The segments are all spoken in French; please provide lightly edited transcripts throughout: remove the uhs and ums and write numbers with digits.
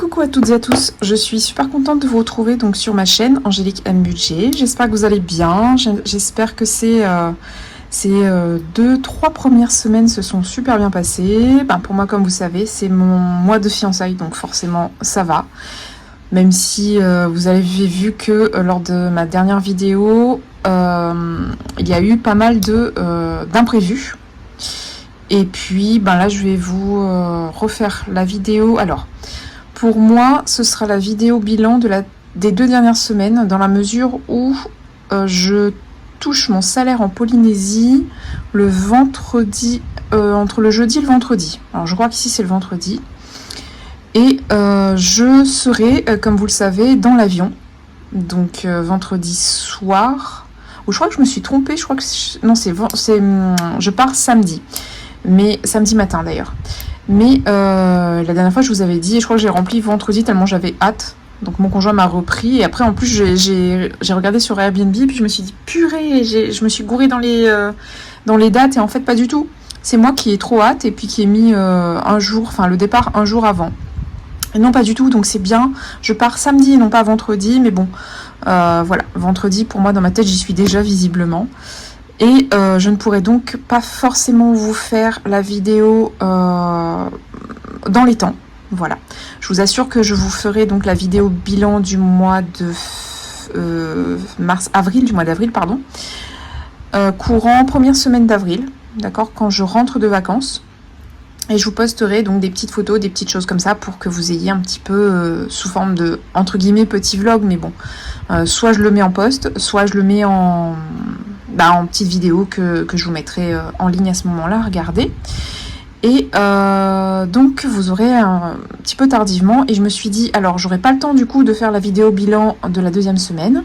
Coucou à toutes et à tous, je suis super contente de vous retrouver donc sur ma chaîne Angélique M Budget. J'espère que vous allez bien, j'espère que ces 2-3 premières semaines se sont super bien passées. Pour moi, comme vous savez, c'est mon mois de fiançailles, donc forcément ça va. Même si vous avez vu que lors de ma dernière vidéo, il y a eu pas mal d'imprévus. Et puis là je vais vous refaire la vidéo. Alors pour moi ce sera la vidéo bilan des 2 dernières semaines, dans la mesure où je touche mon salaire en Polynésie le vendredi, entre le jeudi et le vendredi. Alors je crois qu'ici c'est le vendredi. Et je serai, comme vous le savez, dans l'avion. Donc vendredi soir. Ou je crois que je me suis trompée, je crois que non, je pars samedi. Mais samedi matin d'ailleurs. Mais la dernière fois je vous avais dit, et je crois que j'ai rempli vendredi tellement j'avais hâte. Donc mon conjoint m'a repris, et après en plus j'ai regardé sur Airbnb, puis je me suis dit purée, je me suis gourée dans les dates, et en fait pas du tout. C'est moi qui ai trop hâte, et puis qui ai mis le départ un jour avant. Et non, pas du tout, donc c'est bien. Je pars samedi et non pas vendredi, mais bon, voilà, vendredi pour moi dans ma tête j'y suis déjà visiblement. Et je ne pourrai donc pas forcément vous faire la vidéo dans les temps. Voilà. Je vous assure que je vous ferai donc la vidéo bilan du mois de d'avril, pardon. Courant première semaine d'avril, d'accord, quand je rentre de vacances. Et je vous posterai donc des petites photos, des petites choses comme ça pour que vous ayez un petit peu sous forme de, entre guillemets, petit vlog. Mais bon, soit je le mets en post, soit je le mets en petite vidéo que je vous mettrai en ligne à ce moment-là, regardez. Et donc vous aurez un petit peu tardivement, et je me suis dit, alors j'aurai pas le temps du coup de faire la vidéo bilan de la 2e semaine.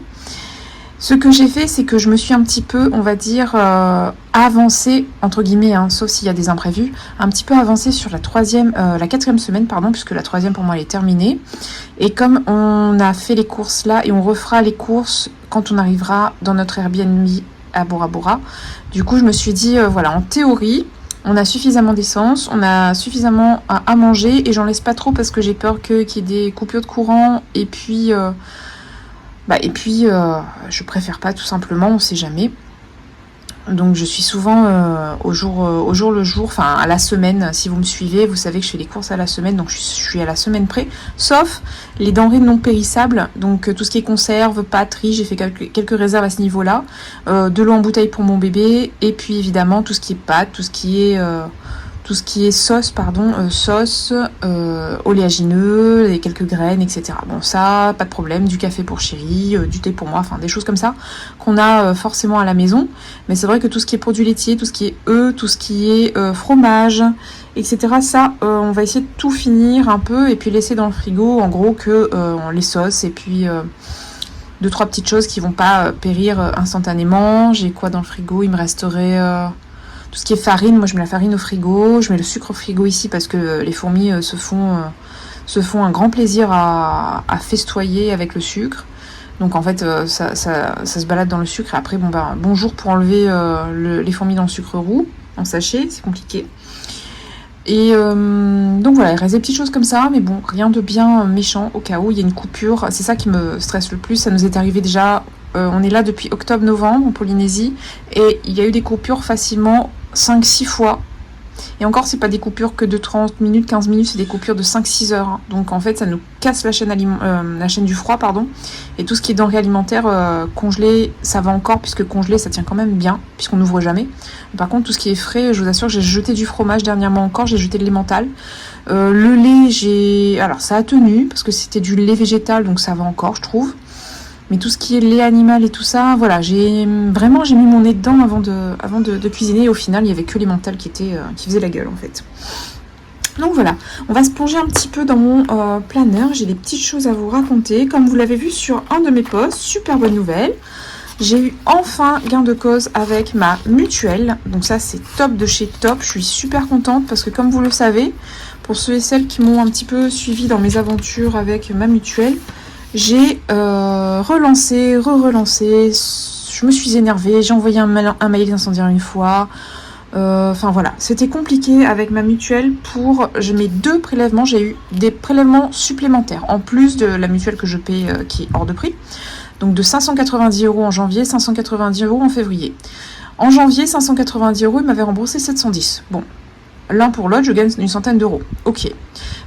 Ce que j'ai fait, c'est que je me suis un petit peu, on va dire, avancée, entre guillemets, sauf s'il y a des imprévus, un petit peu avancée sur la 4e semaine, pardon, puisque la 3e pour moi elle est terminée. Et comme on a fait les courses là, et on refera les courses quand on arrivera dans notre Airbnb à Bora Bora, du coup je me suis dit, voilà, en théorie, on a suffisamment d'essence, on a suffisamment à manger, et j'en laisse pas trop parce que j'ai peur qu'il y ait des coupures de courant, et puis... je préfère pas, tout simplement, on sait jamais. Donc je suis souvent au jour le jour, enfin à la semaine. Si vous me suivez, vous savez que je fais les courses à la semaine, donc je suis à la semaine près. Sauf les denrées non périssables, donc tout ce qui est conserve, pâtes, riz, j'ai fait quelques réserves à ce niveau-là. De l'eau en bouteille pour mon bébé, et puis évidemment tout ce qui est pâtes, tout ce qui est sauce, oléagineux, et quelques graines, etc. Bon, ça, pas de problème, du café pour chérie, du thé pour moi, enfin des choses comme ça qu'on a forcément à la maison. Mais c'est vrai que tout ce qui est produits laitiers, tout ce qui est œufs, tout ce qui est fromage, etc. Ça, on va essayer de tout finir un peu et puis laisser dans le frigo, en gros, que on les sauce, et puis 2-3 petites choses qui vont pas périr instantanément. J'ai quoi dans le frigo? Il me resterait... tout ce qui est farine, moi je mets la farine au frigo, je mets le sucre au frigo ici parce que les fourmis se font un grand plaisir à festoyer avec le sucre. Donc en fait ça se balade dans le sucre, et après bonjour pour enlever les fourmis dans le sucre roux en sachet, c'est compliqué. Et donc voilà, il reste des petites choses comme ça, mais bon, rien de bien méchant au cas où il y a une coupure. C'est ça qui me stresse le plus, ça nous est arrivé déjà, on est là depuis octobre-novembre en Polynésie, et il y a eu des coupures facilement 5-6 fois. Et encore, c'est pas des coupures que de 30 minutes, 15 minutes, c'est des coupures de 5-6 heures. Donc en fait, ça nous casse la chaîne du froid, pardon. Et tout ce qui est denrées alimentaires congelées, ça va encore, puisque congelé, ça tient quand même bien, puisqu'on n'ouvre jamais. Par contre, tout ce qui est frais, je vous assure, j'ai jeté du fromage dernièrement encore, j'ai jeté de l'emmental. Le lait, alors ça a tenu, parce que c'était du lait végétal, donc ça va encore, je trouve. Mais tout ce qui est lait animal et tout ça, voilà, j'ai mis mon nez dedans avant de cuisiner, et au final, il n'y avait que l'emmental qui faisait la gueule, en fait. Donc voilà, on va se plonger un petit peu dans mon planeur. J'ai des petites choses à vous raconter. Comme vous l'avez vu sur un de mes posts, super bonne nouvelle. J'ai eu enfin gain de cause avec ma mutuelle. Donc ça, c'est top de chez top. Je suis super contente parce que, comme vous le savez, pour ceux et celles qui m'ont un petit peu suivi dans mes aventures avec ma mutuelle, j'ai relancé, je me suis énervée, j'ai envoyé un mail incendiaire une fois, Enfin voilà, c'était compliqué avec ma mutuelle pour mes 2 prélèvements. J'ai eu des prélèvements supplémentaires en plus de la mutuelle que je paie qui est hors de prix. Donc de 590 € en janvier, 590 € en février. En janvier, 590 €, il m'avait remboursé 710. Bon, l'un pour l'autre, je gagne une centaine d'euros. Ok.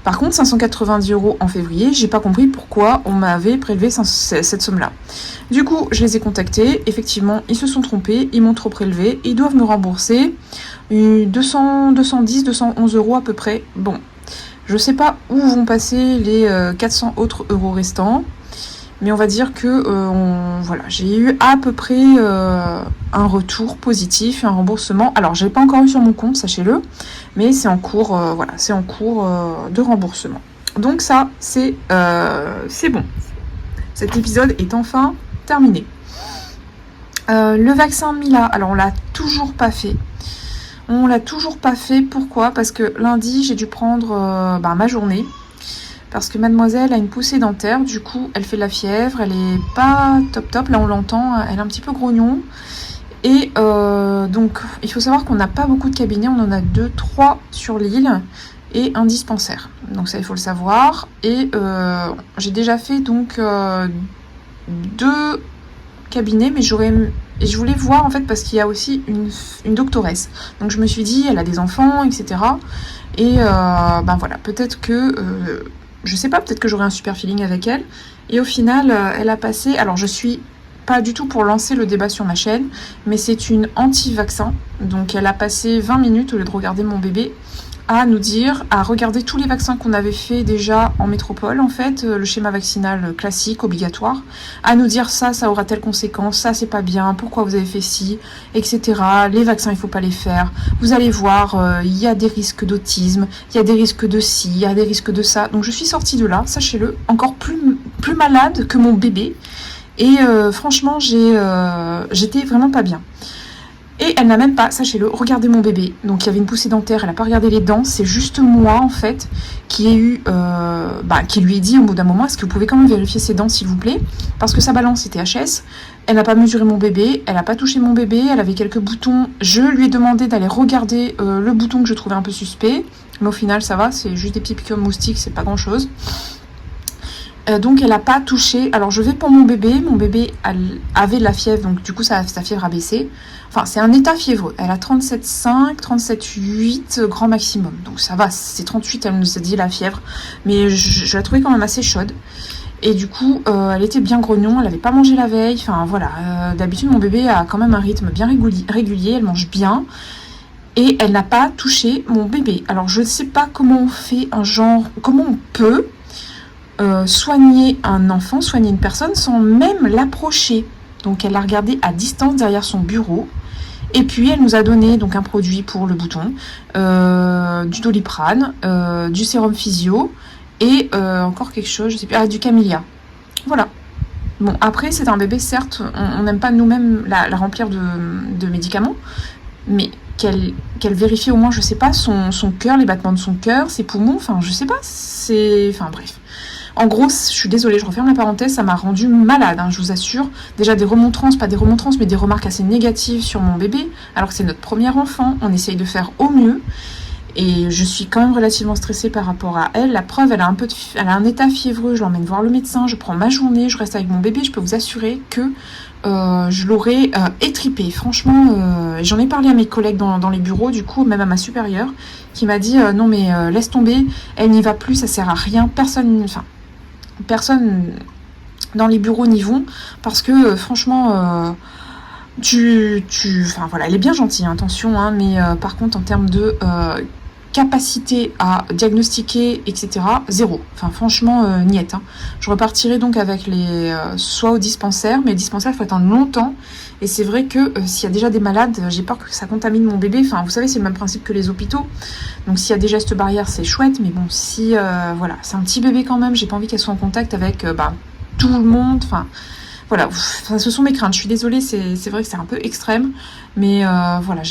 Par contre, 590 € en février, j'ai pas compris pourquoi on m'avait prélevé cette somme-là. Du coup, je les ai contactés. Effectivement, ils se sont trompés, ils m'ont trop prélevé. Ils doivent me rembourser 210, 211 € à peu près. Bon, je sais pas où vont passer les 400 autres euros restants. Mais on va dire que voilà, j'ai eu à peu près un retour positif, un remboursement. Alors, je l'ai pas encore eu sur mon compte, sachez-le, mais c'est en cours, voilà, c'est en cours de remboursement. Donc ça, c'est bon. Cet épisode est enfin terminé. Le vaccin Mila, alors on l'a toujours pas fait. On l'a toujours pas fait. Pourquoi? Parce que lundi, j'ai dû prendre ma journée. Parce que mademoiselle a une poussée dentaire, du coup elle fait de la fièvre, elle est pas top, là on l'entend, elle est un petit peu grognon. Et donc il faut savoir qu'on n'a pas beaucoup de cabinets, on en a 2, 3 sur l'île et un dispensaire. Donc ça il faut le savoir. Et j'ai déjà fait donc 2 cabinets, mais je voulais voir en fait parce qu'il y a aussi une doctoresse. Donc je me suis dit elle a des enfants, etc. Et voilà, peut-être que... je sais pas, peut-être que j'aurai un super feeling avec elle. Et au final, elle a passé... Alors, je suis pas du tout pour lancer le débat sur ma chaîne, mais c'est une anti-vaccin. Donc, elle a passé 20 minutes, au lieu de regarder mon bébé, à nous dire, à regarder tous les vaccins qu'on avait fait déjà en métropole, en fait, le schéma vaccinal classique, obligatoire, à nous dire ça aura telle conséquence, ça c'est pas bien, pourquoi vous avez fait ci, etc. Les vaccins, il faut pas les faire. Vous allez voir, il y a des risques d'autisme, il y a des risques de ci, il y a des risques de ça. Donc je suis sortie de là, sachez-le, encore plus malade que mon bébé. Et franchement, j'étais vraiment pas bien. Et elle n'a même pas, sachez-le, regardé mon bébé. Donc il y avait une poussée dentaire, elle n'a pas regardé les dents. C'est juste moi, en fait, qui lui ai dit au bout d'un moment, est-ce que vous pouvez quand même vérifier ses dents, s'il vous plaît? Parce que sa balance était HS. Elle n'a pas mesuré mon bébé, elle n'a pas touché mon bébé, elle avait quelques boutons. Je lui ai demandé d'aller regarder le bouton que je trouvais un peu suspect. Mais au final, ça va, c'est juste des petits piqûres moustiques, c'est pas grand-chose. Donc elle n'a pas touché. Alors je vais pour mon bébé avait de la fièvre, donc du coup sa fièvre a baissé. Enfin c'est un état fiévreux, elle a 37,5, 37,8 grand maximum, donc ça va, c'est 38, elle nous a dit la fièvre, mais je la trouvais quand même assez chaude. Et du coup elle était bien grognon, elle n'avait pas mangé la veille, enfin voilà, d'habitude mon bébé a quand même un rythme bien régulier, elle mange bien. Et elle n'a pas touché mon bébé. Alors je ne sais pas comment on fait comment on peut soigner un enfant, soigner une personne sans même l'approcher. Donc elle l'a regardé à distance derrière son bureau. Et puis elle nous a donné donc un produit pour le bouton, du Doliprane, du sérum physio et encore quelque chose, je sais plus, du Camellia. Voilà. Bon, après c'est un bébé, certes, on n'aime pas nous-mêmes la remplir de médicaments, mais qu'elle vérifie au moins, je sais pas, son cœur, les battements de son cœur, ses poumons, enfin je sais pas, enfin bref. En gros, je suis désolée, je referme la parenthèse, ça m'a rendu malade, je vous assure. Déjà des remontrances, pas des remontrances, mais des remarques assez négatives sur mon bébé, alors que c'est notre premier enfant, on essaye de faire au mieux. Et je suis quand même relativement stressée par rapport à elle. La preuve, elle a un état fiévreux, je l'emmène voir le médecin, je prends ma journée, je reste avec mon bébé, je peux vous assurer que je l'aurais étripé. Franchement, j'en ai parlé à mes collègues dans les bureaux, du coup, même à ma supérieure, qui m'a dit non mais laisse tomber, elle n'y va plus, ça sert à rien, personne dans les bureaux n'y vont, parce que franchement, enfin voilà, elle est bien gentille, attention, mais par contre en termes de capacité à diagnostiquer, etc., zéro. Enfin franchement, niette. Je repartirai donc avec soit au dispensaire, mais le dispensaire, il faut attendre longtemps. Et c'est vrai que s'il y a déjà des malades, j'ai peur que ça contamine mon bébé. Enfin, vous savez, c'est le même principe que les hôpitaux. Donc s'il y a des gestes barrières, c'est chouette. Mais bon, si voilà, c'est un petit bébé quand même, j'ai pas envie qu'elle soit en contact avec tout le monde. Enfin, voilà, ce sont mes craintes. Je suis désolée, c'est vrai que c'est un peu extrême. Mais voilà,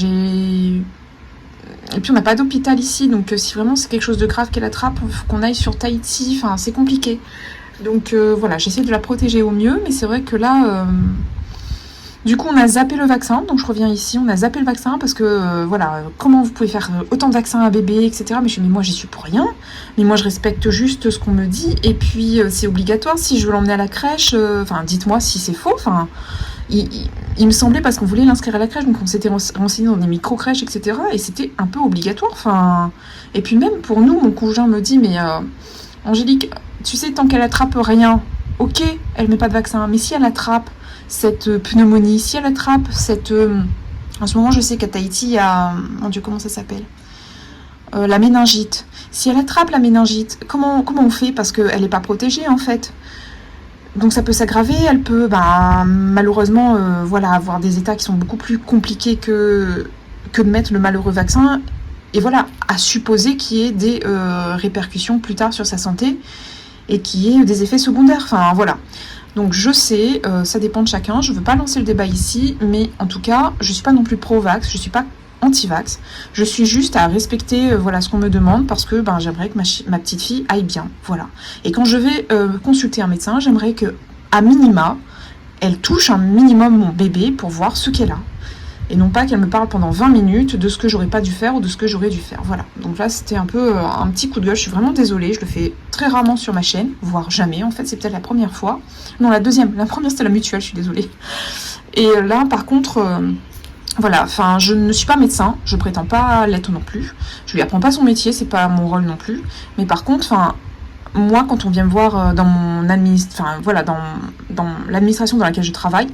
et puis on n'a pas d'hôpital ici, donc si vraiment c'est quelque chose de grave qu'elle attrape, il faut qu'on aille sur Tahiti, enfin c'est compliqué. Donc voilà, j'essaie de la protéger au mieux, mais c'est vrai que là, Du coup, on a zappé le vaccin, donc je reviens ici, on a zappé le vaccin parce que, voilà, comment vous pouvez faire autant de vaccins à bébé, etc. Mais moi, j'y suis pour rien. Mais moi, je respecte juste ce qu'on me dit. Et puis, c'est obligatoire. Si je veux l'emmener à la crèche, enfin, dites-moi si c'est faux. Enfin, il me semblait, parce qu'on voulait l'inscrire à la crèche, donc on s'était renseigné dans des micro-crèches, etc. Et c'était un peu obligatoire. Enfin, et puis même pour nous, mon conjoint me dit, mais Angélique, tu sais, tant qu'elle attrape rien, ok, elle met pas de vaccin. Mais si elle attrape cette pneumonie, si elle attrape cette... en ce moment, je sais qu'à Tahiti, il y a... Mon Dieu, comment ça s'appelle, la méningite. Si elle attrape la méningite, comment on fait? Parce qu'elle n'est pas protégée, en fait. Donc ça peut s'aggraver, elle peut malheureusement voilà, avoir des états qui sont beaucoup plus compliqués que de mettre le malheureux vaccin. Et voilà, à supposer qu'il y ait des répercussions plus tard sur sa santé et qu'il y ait des effets secondaires. Enfin, voilà. Donc je sais, ça dépend de chacun, je ne veux pas lancer le débat ici, mais en tout cas, je ne suis pas non plus pro-vax, je ne suis pas anti-vax, je suis juste à respecter voilà, ce qu'on me demande parce que j'aimerais que ma petite fille aille bien, voilà. Et quand je vais consulter un médecin, j'aimerais que, à minima, elle touche un minimum mon bébé pour voir ce qu'elle a. Et non pas qu'elle me parle pendant 20 minutes de ce que j'aurais pas dû faire ou de ce que j'aurais dû faire. Voilà. Donc là, c'était un peu un petit coup de gueule. Je suis vraiment désolée. Je le fais très rarement sur ma chaîne, voire jamais. En fait, c'est peut-être la première fois. Non, la deuxième. La première, c'était la mutuelle. Je suis désolée. Et là, par contre, voilà. Enfin, je ne suis pas médecin. Je prétends pas l'être non plus. Je lui apprends pas son métier. C'est pas mon rôle non plus. Mais par contre, enfin, moi, quand on vient me voir dans mon dans l'administration dans laquelle je travaille,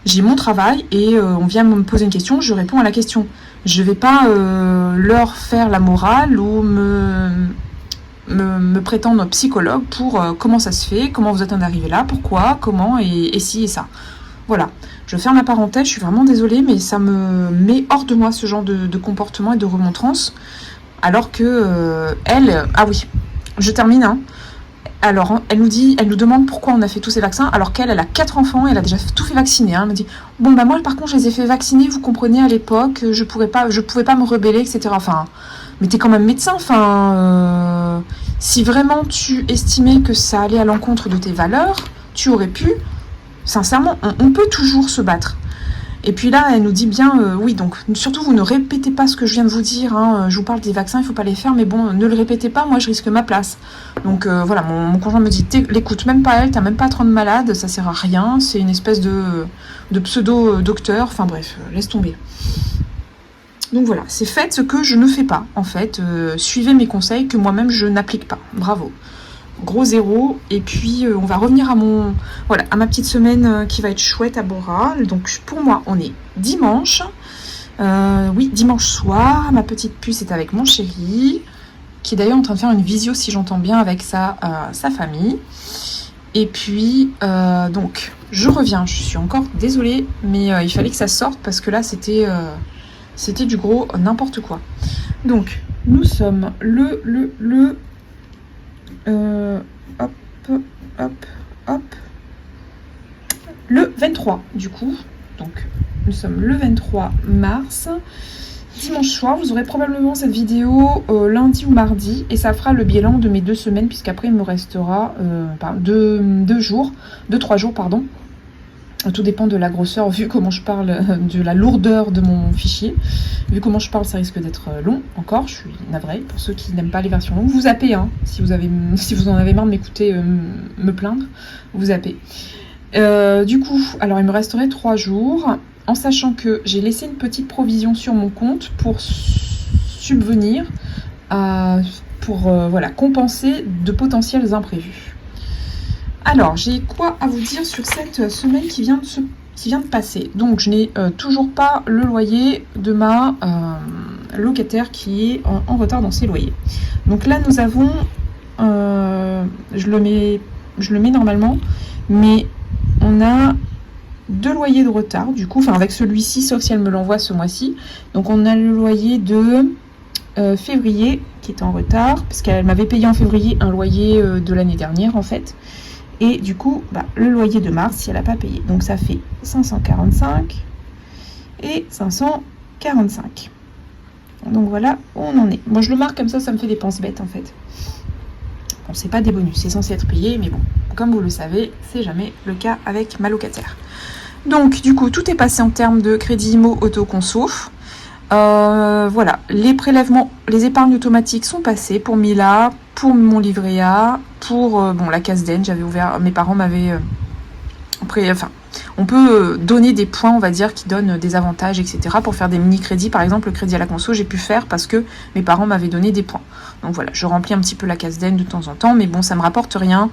j'ai mon travail et on vient me poser une question, je réponds à la question. Je vais pas leur faire la morale ou me prétendre psychologue pour comment ça se fait, comment vous êtes arrivé là, pourquoi, comment et si et ça. Voilà. Je ferme la parenthèse, je suis vraiment désolée, mais ça me met hors de moi ce genre de comportement et de remontrance. Alors que elle... Ah oui, je termine, hein. Alors, elle nous demande pourquoi on a fait tous ces vaccins, alors qu'elle a 4 enfants et elle a déjà tout fait vacciner. Hein. Elle me dit, bon moi par contre je les ai fait vacciner, vous comprenez, à l'époque, je pouvais pas me rebeller, etc. Enfin, mais t'es quand même médecin, enfin, si vraiment tu estimais que ça allait à l'encontre de tes valeurs, tu aurais pu, sincèrement, on peut toujours se battre. Et puis là, elle nous dit bien, oui, donc surtout vous ne répétez pas ce que je viens de vous dire, hein, je vous parle des vaccins, il ne faut pas les faire, mais bon, ne le répétez pas, moi je risque ma place. Donc voilà, mon conjoint me dit, l'écoute même pas elle, t'as même pas à te rendre malade, ça sert à rien, c'est une espèce de pseudo-docteur, enfin bref, laisse tomber. Donc voilà, c'est faites ce que je ne fais pas, en fait, suivez mes conseils que moi-même je n'applique pas, bravo. Gros zéro, et puis on va revenir à ma petite semaine qui va être chouette à Bora. Donc pour moi on est dimanche, oui, dimanche soir, ma petite puce est avec mon chéri qui est d'ailleurs en train de faire une visio, si j'entends bien, avec sa famille. Et puis donc je reviens, je suis encore désolée, mais il fallait que ça sorte parce que là c'était du gros n'importe quoi. Donc nous sommes le 23 du coup, donc nous sommes le 23 mars, dimanche soir. Vous aurez probablement cette vidéo lundi ou mardi et ça fera le bilan de mes 2 semaines puisqu'après il me restera 3 jours, pardon. Tout dépend de la grosseur, vu comment je parle, de la lourdeur de mon fichier. Vu comment je parle, ça risque d'être long encore. Je suis navrée. Pour ceux qui n'aiment pas les versions longues, vous zappez, hein. Si vous en avez marre de m'écouter me plaindre, vous zappez. Du coup, alors il me resterait 3 jours, en sachant que j'ai laissé une petite provision sur mon compte pour subvenir pour compenser de potentiels imprévus. Alors, j'ai quoi à vous dire sur cette semaine qui vient de passer. Donc, je n'ai toujours pas le loyer de ma locataire qui est en retard dans ses loyers. Donc là, nous avons... je le mets normalement, mais on a 2 loyers de retard, du coup, enfin avec celui-ci, sauf si elle me l'envoie ce mois-ci. Donc, on a le loyer de février qui est en retard, parce qu'elle m'avait payé en février un loyer de l'année dernière, en fait. Et du coup, le loyer de mars, si elle n'a pas payé. Donc ça fait 545 et 545. Donc voilà où on en est. Moi je le marque comme ça me fait des penses bêtes en fait. Bon, c'est pas des bonus, c'est censé être payé, mais bon, comme vous le savez, c'est jamais le cas avec ma locataire. Donc du coup tout est passé en termes de crédit IMO autoconso. Voilà, les prélèvements, les épargnes automatiques sont passées pour Mila, pour mon livret A, pour bon, la Casden, j'avais ouvert, mes parents m'avaient enfin, on peut donner des points, on va dire, qui donnent des avantages, etc. pour faire des mini-crédits. Par exemple, le crédit à la conso, j'ai pu faire parce que mes parents m'avaient donné des points. Donc voilà, je remplis un petit peu la Casden de temps en temps, mais bon, ça me rapporte rien.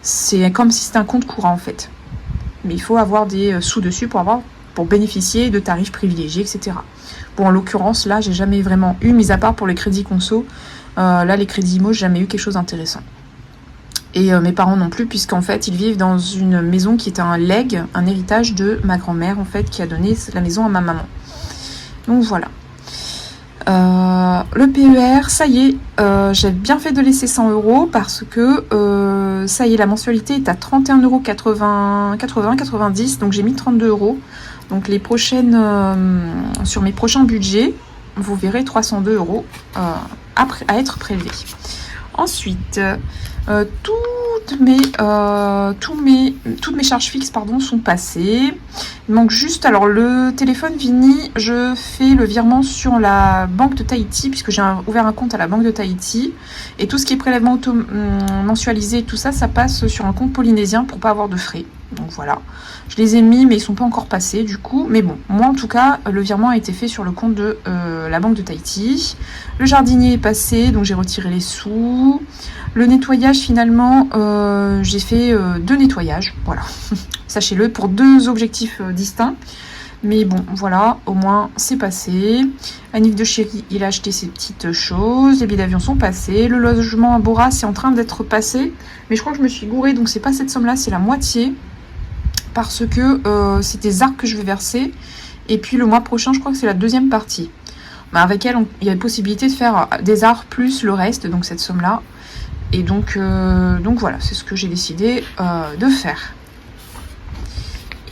C'est comme si c'était un compte courant, en fait. Mais il faut avoir des sous dessus pour bénéficier de tarifs privilégiés, etc. Bon, en l'occurrence, là, j'ai jamais vraiment eu, mis à part pour les crédits conso. Là, les crédits IMO, j'ai jamais eu quelque chose d'intéressant. Et mes parents non plus, puisqu'en fait, ils vivent dans une maison qui est un legs, un héritage de ma grand-mère, en fait, qui a donné la maison à ma maman. Donc voilà. Le PER, ça y est, j'ai bien fait de laisser 100 € parce que ça y est, la mensualité est à 31,90 €, donc j'ai mis 32 €. Donc les prochaines, sur mes prochains budgets, vous verrez 302 € à être prélevés. Ensuite, toutes mes charges fixes sont passées. Il manque juste, alors le téléphone Vini, je fais le virement sur la banque de Tahiti, puisque j'ai ouvert un compte à la banque de Tahiti. Et tout ce qui est prélèvement mensualisé, tout ça, ça passe sur un compte polynésien pour pas avoir de frais. Donc voilà, je les ai mis, mais ils sont pas encore passés du coup. Mais bon, moi en tout cas, le virement a été fait sur le compte de la banque de Tahiti. Le jardinier est passé, donc j'ai retiré les sous. Le nettoyage, finalement, j'ai fait 2 nettoyages, voilà. Sachez-le, pour 2 objectifs distincts. Mais bon, voilà, au moins c'est passé. Annick de Chéri, il a acheté ses petites choses. Les billets d'avion sont passés. Le logement à Bora, c'est en train d'être passé. Mais je crois que je me suis gourée, donc c'est pas cette somme-là, c'est la moitié. Parce que c'est des arcs que je vais verser. Et puis le mois prochain, je crois que c'est la deuxième partie. Bah, avec elle, il y a une possibilité de faire des arcs plus le reste, donc cette somme-là. Et donc voilà, c'est ce que j'ai décidé de faire.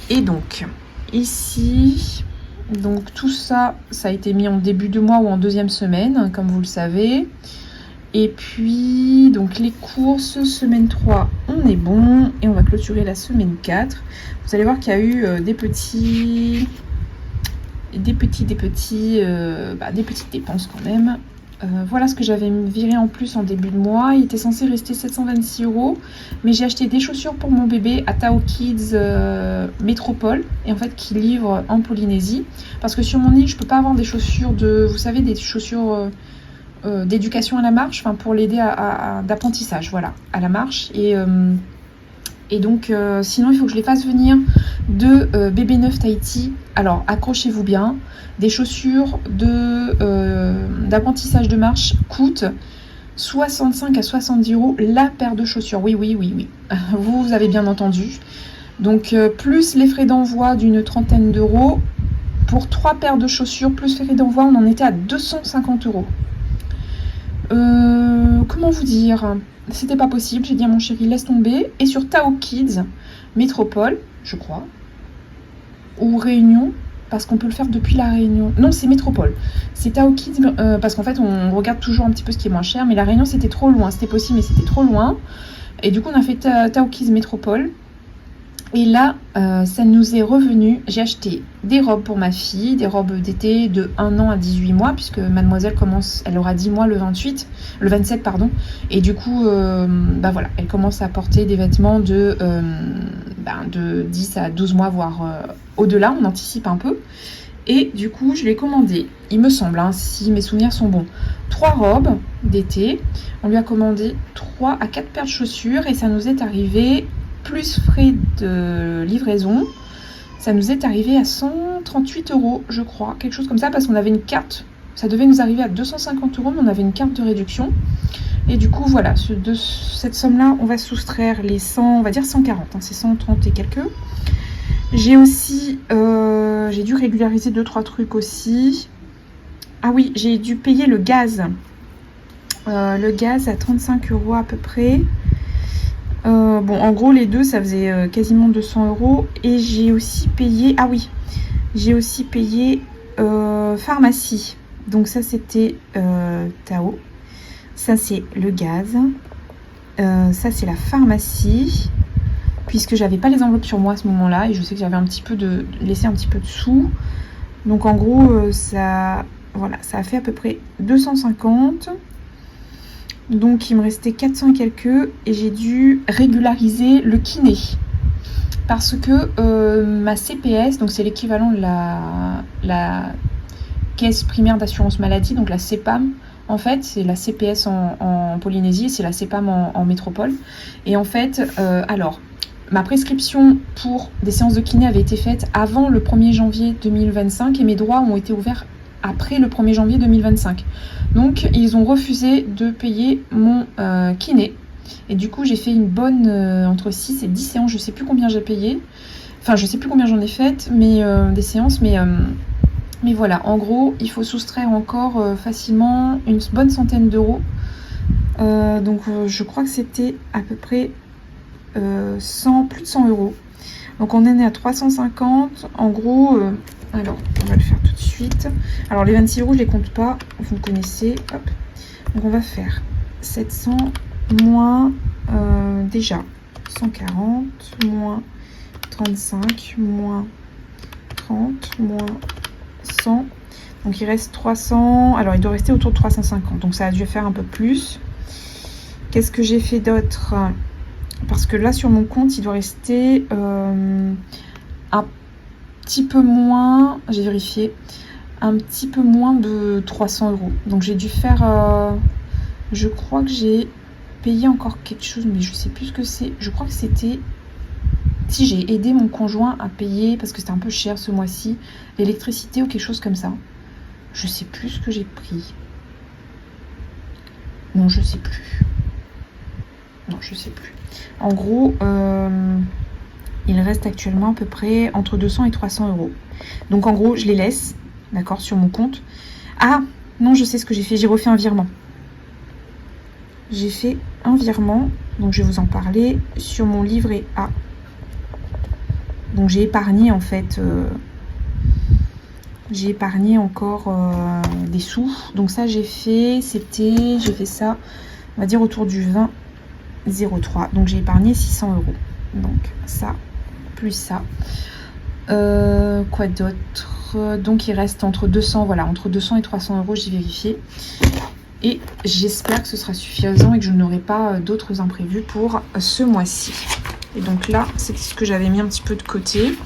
Et donc, ici, donc tout ça, ça a été mis en début de mois ou en deuxième semaine, comme vous le savez. Et puis, donc les courses, semaine 3, on est bon. Et on va clôturer la semaine 4. Vous allez voir qu'il y a eu des petites dépenses quand même. Voilà ce que j'avais viré en plus en début de mois. Il était censé rester 726 €, mais j'ai acheté des chaussures pour mon bébé à Tao Kids Métropole, et en fait qui livre en Polynésie, parce que sur mon île je peux pas avoir des chaussures vous savez, des chaussures d'éducation à la marche, enfin pour l'aider d'apprentissage, voilà, à la marche. Et donc sinon il faut que je les fasse venir de Bébé Neuf Tahiti. Alors accrochez-vous bien, des chaussures d'apprentissage de marche coûtent 65 à 70 € la paire de chaussures. Oui, vous avez bien entendu. Donc plus les frais d'envoi d'une trentaine d'euros, pour 3 paires de chaussures plus frais d'envoi, on en était à 250 €. Comment vous dire, c'était pas possible, j'ai dit à mon chéri laisse tomber. Et sur Tao Kids Métropole, je crois, ou Réunion, parce qu'on peut le faire depuis la Réunion. Non, c'est Métropole. C'est Tao Kids, parce qu'en fait on regarde toujours un petit peu ce qui est moins cher, mais la Réunion c'était trop loin, c'était possible mais c'était trop loin. Et du coup on a fait Tao Kids Métropole. Et là, ça nous est revenu. J'ai acheté des robes pour ma fille, des robes d'été de 1 an à 18 mois, puisque mademoiselle elle aura 10 mois le 27, pardon. Et du coup, voilà, elle commence à porter des vêtements de 10 à 12 mois, voire au-delà, on anticipe un peu. Et du coup, je lui ai commandé, il me semble, si mes souvenirs sont bons, 3 robes d'été. On lui a commandé 3 à 4 paires de chaussures et ça nous est arrivé, plus frais de livraison, ça nous est arrivé à 138 €, je crois, quelque chose comme ça, parce qu'on avait une carte, ça devait nous arriver à 250 €, mais on avait une carte de réduction. Et du coup, voilà, de cette somme-là, on va soustraire les 100, on va dire 140, c'est 130 et quelques. J'ai aussi, j'ai dû régulariser 2-3 trucs aussi. Ah oui, j'ai dû payer le gaz. Le gaz à 35 € à peu près. Bon, en gros, les deux, ça faisait quasiment 200 €. Et j'ai aussi payé... Ah oui, j'ai aussi payé pharmacie. Donc ça, c'était Tao. Ça, c'est le gaz. Ça, c'est la pharmacie. puisque j'avais pas les enveloppes sur moi à ce moment-là et je sais que j'avais laissé un petit peu de sous. Donc en gros, ça a fait à peu près 250. Donc il me restait 400 et quelques et j'ai dû régulariser le kiné. Parce que ma CPS, donc c'est l'équivalent de la caisse primaire d'assurance maladie, donc la CEPAM, en fait c'est la CPS en Polynésie, c'est la CEPAM en métropole. Et en fait, alors, ma prescription pour des séances de kiné avait été faite avant le 1er janvier 2025 et mes droits ont été ouverts après le 1er janvier 2025. Donc ils ont refusé de payer mon kiné. Et du coup, j'ai fait une bonne entre 6 et 10 séances. Je sais plus combien j'ai payé. Enfin, je sais plus combien j'en ai faites, mais des séances. Mais voilà, en gros, il faut soustraire encore facilement une bonne centaine d'euros. Donc, je crois que c'était à peu près plus de 100 euros. Donc, on en est à 350. En gros, alors, on va le faire tout de suite. Alors, les 26 euros, je les compte pas. Vous connaissez. Hop. Donc, on va faire 700... moins déjà 140, moins 35, moins 30, moins 100. Donc il reste 300. Alors il doit rester autour de 350. Donc ça a dû faire un peu plus. Qu'est-ce que j'ai fait d'autre? Parce que là sur mon compte, il doit rester un petit peu moins. J'ai vérifié. Un petit peu moins de 300 euros. Donc j'ai dû faire. Je crois que j'ai payer encore quelque chose, mais je sais plus ce que c'est. Je crois que c'était... Si j'ai aidé mon conjoint à payer, parce que c'était un peu cher ce mois-ci, l'électricité ou quelque chose comme ça. Je sais plus ce que j'ai pris. Non, je sais plus. Non, je sais plus. En gros, il reste actuellement à peu près entre 200 et 300 euros. Donc en gros, je les laisse, d'accord, sur mon compte. Ah, non, je sais ce que j'ai fait. J'ai refait un virement. J'ai fait un virement, donc je vais vous en parler, sur mon livret A. Donc j'ai épargné en fait, j'ai épargné encore des sous. Donc ça j'ai fait ça, on va dire autour du 20,03. Donc j'ai épargné 600 euros. Donc ça, plus ça. Quoi d'autre? Donc il reste entre 200, voilà, entre 200 et 300 euros, j'ai vérifié. Et j'espère que ce sera suffisant et que je n'aurai pas d'autres imprévus pour ce mois-ci. Et donc là, c'est ce que j'avais mis un petit peu de côté.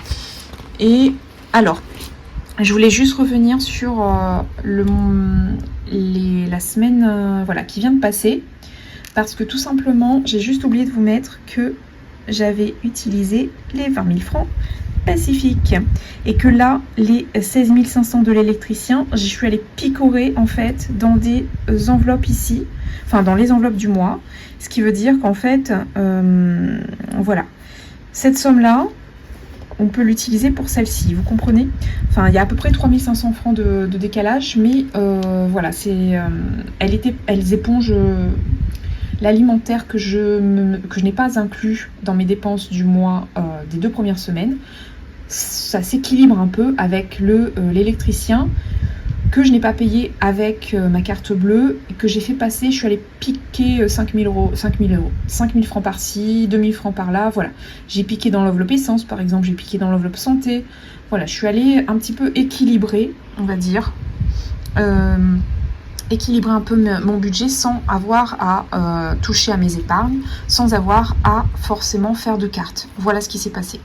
Et alors, je voulais juste revenir sur la semaine voilà, qui vient de passer. Parce que tout simplement, j'ai juste oublié de vous mettre que j'avais utilisé les 20 000 francs Pacifique. Et que là, les 16 500 de l'électricien, je suis allée picorer en fait dans des enveloppes ici, enfin dans les enveloppes du mois. Ce qui veut dire qu'en fait, voilà, cette somme-là, on peut l'utiliser pour celle-ci, vous comprenez? Enfin, il y a à peu près 3 500 francs de décalage, mais voilà, elles épongent l'alimentaire que je n'ai pas inclus dans mes dépenses du mois des 2 premières semaines. Ça s'équilibre un peu avec l'électricien que je n'ai pas payé avec ma carte bleue et que j'ai fait passer. Je suis allée piquer 5 000 francs par-ci, 2 000 francs par-là, voilà. J'ai piqué dans l'enveloppe essence par exemple, j'ai piqué dans l'enveloppe santé. Voilà, je suis allée un petit peu équilibrer, on va dire. Équilibrer un peu mon budget sans avoir à toucher à mes épargnes, sans avoir à forcément faire de cartes. Voilà ce qui s'est passé.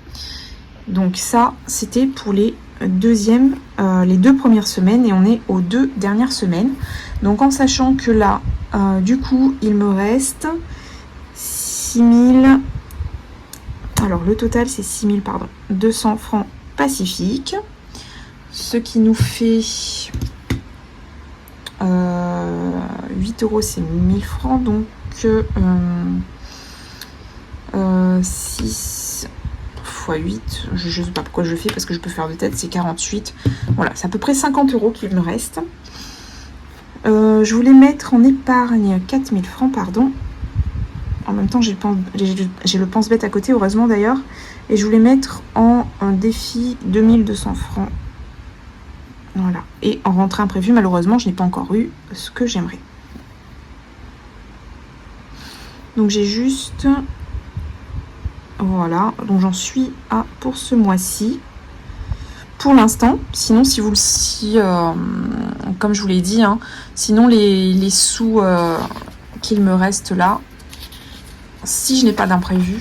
Donc ça, c'était pour les 2 premières semaines et on est aux 2 dernières semaines. Donc en sachant que là, du coup, il me reste 6 000... Alors le total, c'est 6 000, 200 francs Pacifique. Ce qui nous fait... 8 euros, c'est 1000 francs. Donc 6... x 8, je ne sais pas pourquoi je le fais parce que je peux faire de tête, c'est 48. Voilà, c'est à peu près 50 euros qu'il me reste. Je voulais mettre en épargne 4000 francs, pardon. En même temps, j'ai le pense-bête à côté, heureusement d'ailleurs. Et je voulais mettre en défi 2200 francs. Voilà. Et en rentrée imprévue, malheureusement, je n'ai pas encore eu ce que j'aimerais. Donc j'ai juste... Voilà, donc j'en suis à pour ce mois-ci. Pour l'instant, sinon comme je vous l'ai dit, hein, sinon les sous qu'il me reste là, si je n'ai pas d'imprévu,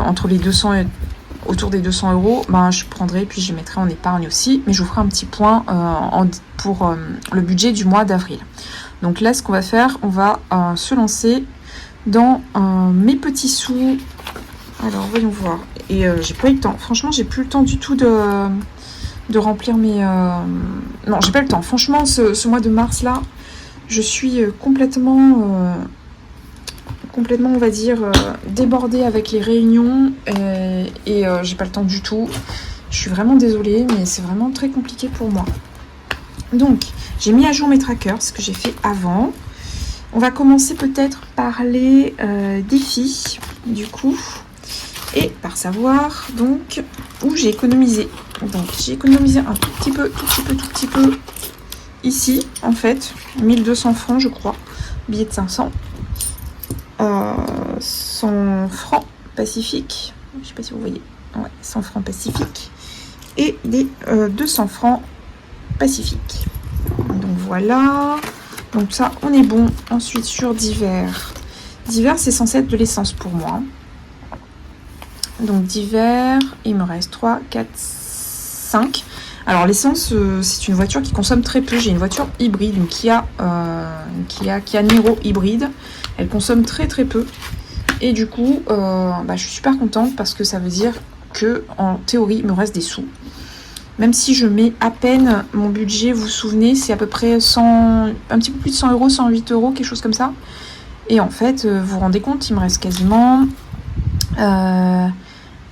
entre les 200 et autour des 200 €, ben, je prendrai puis je mettrai en épargne aussi, mais je vous ferai un petit point pour le budget du mois d'avril. Donc là, ce qu'on va faire, on va se lancer dans mes petits sous. Alors, voyons voir. Et j'ai pas eu le temps. Franchement, j'ai plus le temps du tout de remplir mes... Non, j'ai pas le temps. Franchement, ce mois de mars-là, je suis complètement, on va dire, débordée avec les réunions. Et j'ai pas le temps du tout. Je suis vraiment désolée, mais c'est vraiment très compliqué pour moi. Donc, j'ai mis à jour mes trackers, ce que j'ai fait avant. On va commencer peut-être par les défis, du coup. Et par savoir, donc, où j'ai économisé. Donc, j'ai économisé un tout petit peu, ici, en fait. 1200 francs, je crois. Billet de 500. 100 francs Pacifique. Je sais pas si vous voyez. Ouais, 100 francs Pacifique. Et des 200 francs Pacifique. Donc, voilà. Donc, ça, on est bon. Ensuite, sur divers. Divers, c'est censé être de l'essence pour moi. Donc divers, il me reste 3, 4, 5. Alors l'essence, c'est une voiture qui consomme très peu. J'ai une voiture hybride, une Kia Niro hybride. Elle consomme très peu. Et du coup, je suis super contente parce que ça veut dire que en théorie, il me reste des sous. Même si je mets à peine mon budget, vous vous souvenez, c'est à peu près 100, un petit peu plus de 100 €, 108 €, quelque chose comme ça. Et en fait, vous vous rendez compte, il me reste quasiment...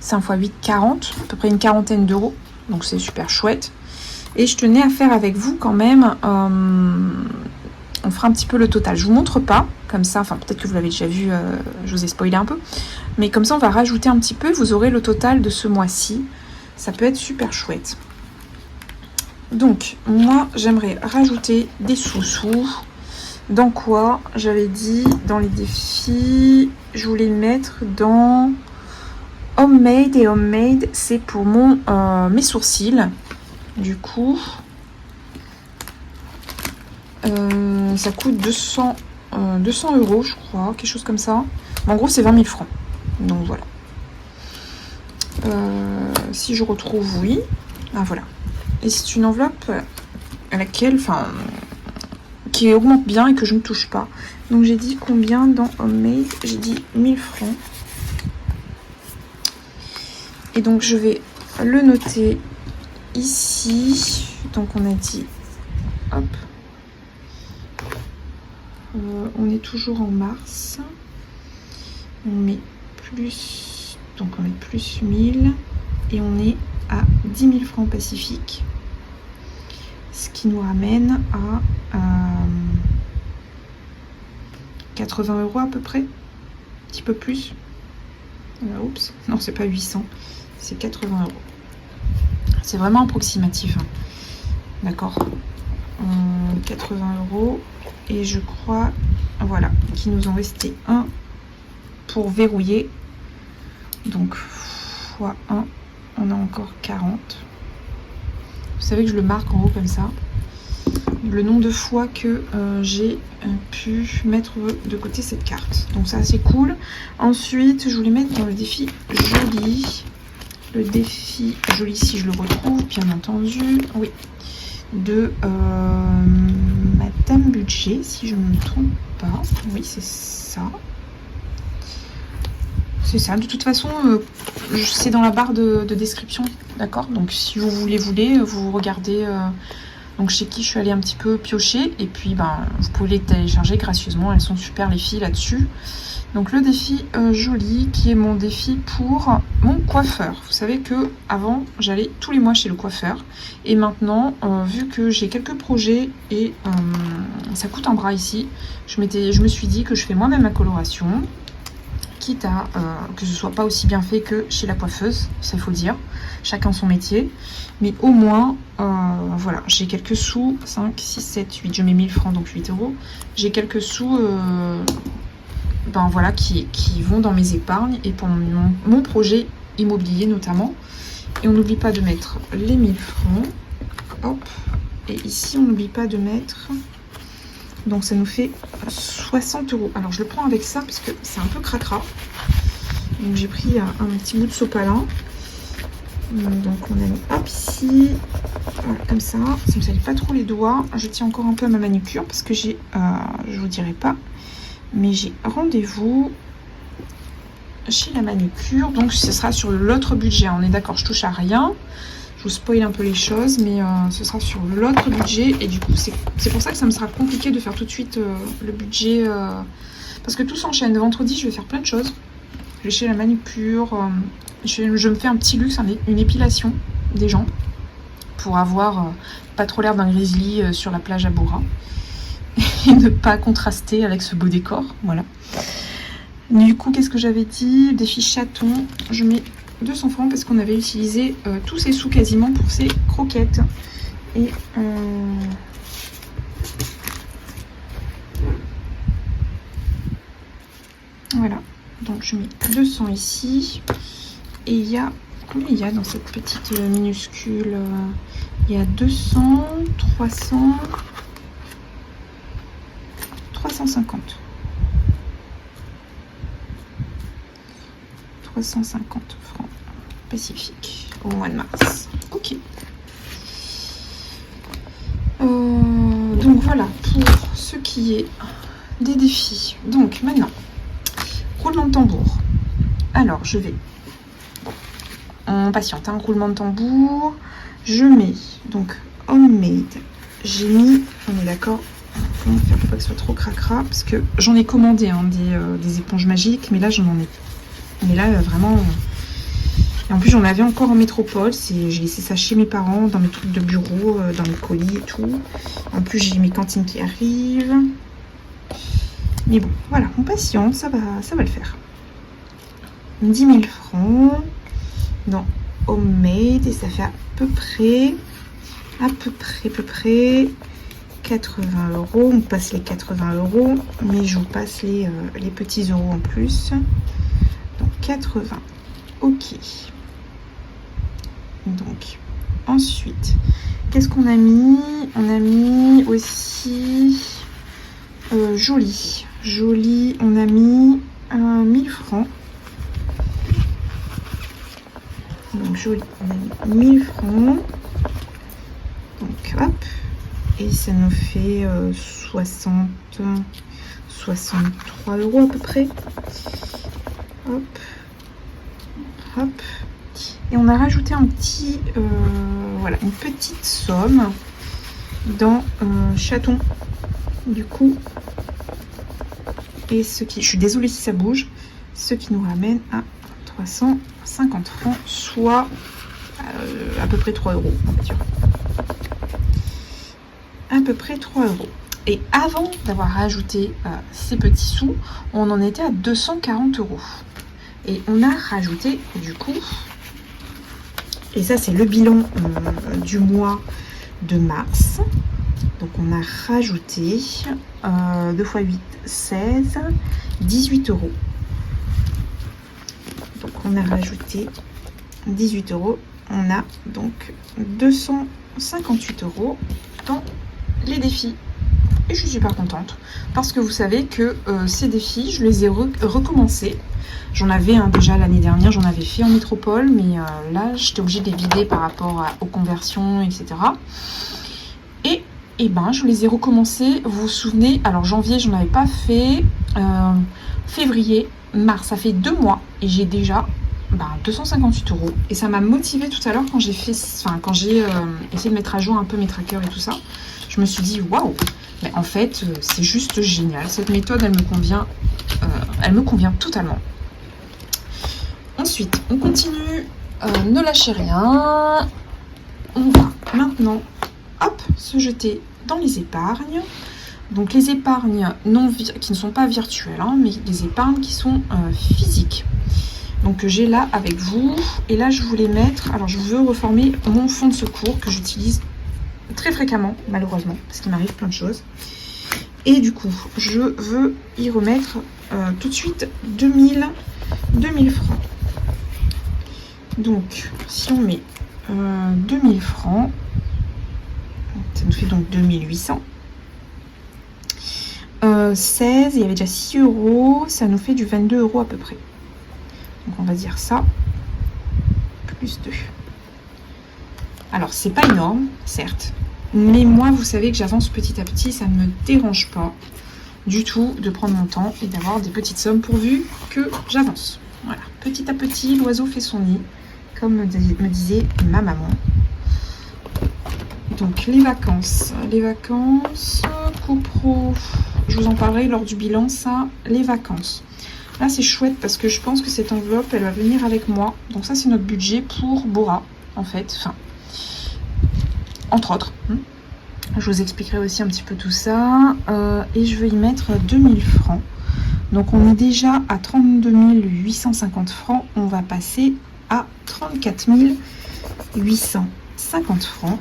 5 x 8, 40, à peu près une quarantaine d'euros, donc c'est super chouette. Et je tenais à faire avec vous quand même, on fera un petit peu le total. Je vous montre pas, comme ça, enfin peut-être que vous l'avez déjà vu, je vous ai spoilé un peu, mais comme ça on va rajouter un petit peu, vous aurez le total de ce mois-ci. Ça peut être super chouette. Donc, moi j'aimerais rajouter des sous-sous. Dans quoi? J'avais dit, dans les défis, je voulais mettre dans... Homemade, et Homemade, c'est pour mes sourcils. Du coup, ça coûte 200 €, je crois, quelque chose comme ça. En gros, c'est 20 000 francs. Donc voilà. Si je retrouve, oui. Ah voilà. Et c'est une enveloppe à laquelle, qui augmente bien et que je ne touche pas. Donc j'ai dit combien dans Homemade? J'ai dit 1000 francs. Et donc je vais le noter ici. Donc on a dit, hop, on est toujours en mars. On met plus, donc on met plus 1000 et on est à 10 000 francs Pacifique. Ce qui nous ramène à 80 € à peu près, un petit peu plus. Oups, non c'est pas 800. C'est 80 €. C'est vraiment approximatif. Hein. D'accord. 80 €. Et je crois, voilà, qu'il nous en restait un pour verrouiller. Donc, fois 1, on a encore 40. Vous savez que je le marque en haut comme ça. Le nombre de fois que j'ai pu mettre de côté cette carte. Donc ça, c'est cool. Ensuite, je voulais mettre dans le défi joli. Le défi joli, si je le retrouve, bien entendu, oui, de Madame Budget, si je ne me trompe pas. Oui, c'est ça. C'est ça. De toute façon, c'est dans la barre de description, d'accord? Donc, si vous voulez, vous regardez donc chez qui je suis allée un petit peu piocher. Et puis, vous pouvez les télécharger gracieusement. Elles sont super, les filles, là-dessus. Donc le défi joli, qui est mon défi pour mon coiffeur. Vous savez que avant j'allais tous les mois chez le coiffeur. Et maintenant, vu que j'ai quelques projets et ça coûte un bras ici, je me suis dit que je fais moi-même ma coloration. Quitte à que ce soit pas aussi bien fait que chez la coiffeuse, ça il faut le dire. Chacun son métier. Mais au moins, voilà, j'ai quelques sous. 5, 6, 7, 8, je mets 1000 francs, donc 8 €. J'ai quelques sous... ben voilà, qui vont dans mes épargnes et pour mon projet immobilier notamment. Et on n'oublie pas de mettre les 1000 francs. Hop. Et ici, on n'oublie pas de mettre... Donc ça nous fait 60 €. Alors je le prends avec ça parce que c'est un peu cracra. Donc j'ai pris un petit bout de sopalin. Donc on a mis hop ici. Voilà, comme ça. Ça me salit pas trop les doigts. Je tiens encore un peu à ma manucure parce que j'ai... je vous dirai pas. Mais j'ai rendez-vous chez la manucure. Donc ce sera sur l'autre budget. On est d'accord, je touche à rien. Je vous spoil un peu les choses, mais ce sera sur l'autre budget. Et du coup, c'est pour ça que ça me sera compliqué de faire tout de suite le budget. Parce que tout s'enchaîne. Vendredi, je vais faire plein de choses. Je vais chez la manucure. Je me fais un petit luxe, une épilation des jambes. Pour avoir pas trop l'air d'un grizzly sur la plage à Bora. Et ne pas contraster avec ce beau décor. Voilà. Du coup, qu'est-ce que j'avais dit? Défi chaton. Je mets 200 francs parce qu'on avait utilisé tous ces sous quasiment pour ces croquettes. Et voilà. Donc je mets 200 ici. Et il y a... Combien il y a dans cette petite minuscule? Il y a 200, 300, 350. 350 francs Pacifique au mois de mars. Ok. Donc voilà pour ce qui est des défis. Donc maintenant, roulement de tambour. Alors je vais... On patiente, un roulement de tambour. Je mets donc homemade. J'ai mis, on est d'accord, on va faire pour pas que ce soit trop cracra parce que j'en ai commandé hein, des éponges magiques, mais là j'en ai. Mais là vraiment. Et en plus j'en avais encore en métropole. J'ai laissé ça chez mes parents, dans mes trucs de bureau, dans mes colis et tout. En plus j'ai mes cantines qui arrivent. Mais bon, voilà, on patiente, ça va le faire. 10 000 francs. Non, homemade et ça fait à peu près 80 €. On passe les 80 €, mais je vous passe les petits euros en plus. Donc 80. Ok. Donc ensuite, qu'est-ce qu'on a mis? On a mis aussi joli. Joli, on a mis 1000 francs. Donc joli, on a mis 1000 francs. Donc hop. Et ça nous fait 63 € à peu près. Hop. Hop. Et on a rajouté un petit... voilà, une petite somme dans chaton. Du coup. Et ce qui... Je suis désolée si ça bouge. Ce qui nous ramène à 350 francs, soit à peu près 3 €, on va dire. À peu près 3 €. Et avant d'avoir rajouté ces petits sous, on en était à 240 €. Et on a rajouté du coup, et ça c'est le bilan du mois de mars. Donc on a rajouté 2 x 8, 16, 18 €. Donc on a rajouté 18 €. On a donc 258 € dans les défis. Et je suis super contente parce que vous savez que ces défis, je les ai recommencés. J'en avais déjà l'année dernière, j'en avais fait en métropole, mais là j'étais obligée de les vider par rapport aux conversions, etc. Et ben je les ai recommencés. Vous vous souvenez, alors janvier j'en avais pas fait, février, mars, ça fait 2 mois et j'ai déjà 258 €. Et ça m'a motivée tout à l'heure quand j'ai fait, quand j'ai essayé de mettre à jour un peu mes trackers et tout ça. Je me suis dit waouh, mais en fait c'est juste génial. Cette méthode elle me convient totalement. Ensuite on continue, ne lâchez rien. On va maintenant hop se jeter dans les épargnes. Donc les épargnes qui ne sont pas virtuelles, hein, mais les épargnes qui sont physiques. Donc j'ai là avec vous. Et là je voulais mettre, alors je veux reformer mon fonds de secours que j'utilise très fréquemment malheureusement parce qu'il m'arrive plein de choses. Et du coup je veux y remettre tout de suite 2000 francs. Donc, si on met 2000 francs, ça nous fait donc 2800. 16, il y avait déjà 6 euros, ça nous fait du 22 euros à peu près. Donc on va dire ça, plus 2. Alors c'est pas énorme, certes, mais moi vous savez que j'avance petit à petit, ça ne me dérange pas du tout de prendre mon temps et d'avoir des petites sommes pourvu que j'avance. Voilà, petit à petit, l'oiseau fait son nid, comme me disait ma maman. Donc les vacances, copro, je vous en parlerai lors du bilan, ça, les vacances. Là c'est chouette parce que je pense que cette enveloppe, elle va venir avec moi. Donc ça c'est notre budget pour Bora, en fait, enfin, entre autres. Je vous expliquerai aussi un petit peu tout ça. Et je vais y mettre 2000 francs. Donc on est déjà à 32 850 francs. On va passer à 34 850 francs.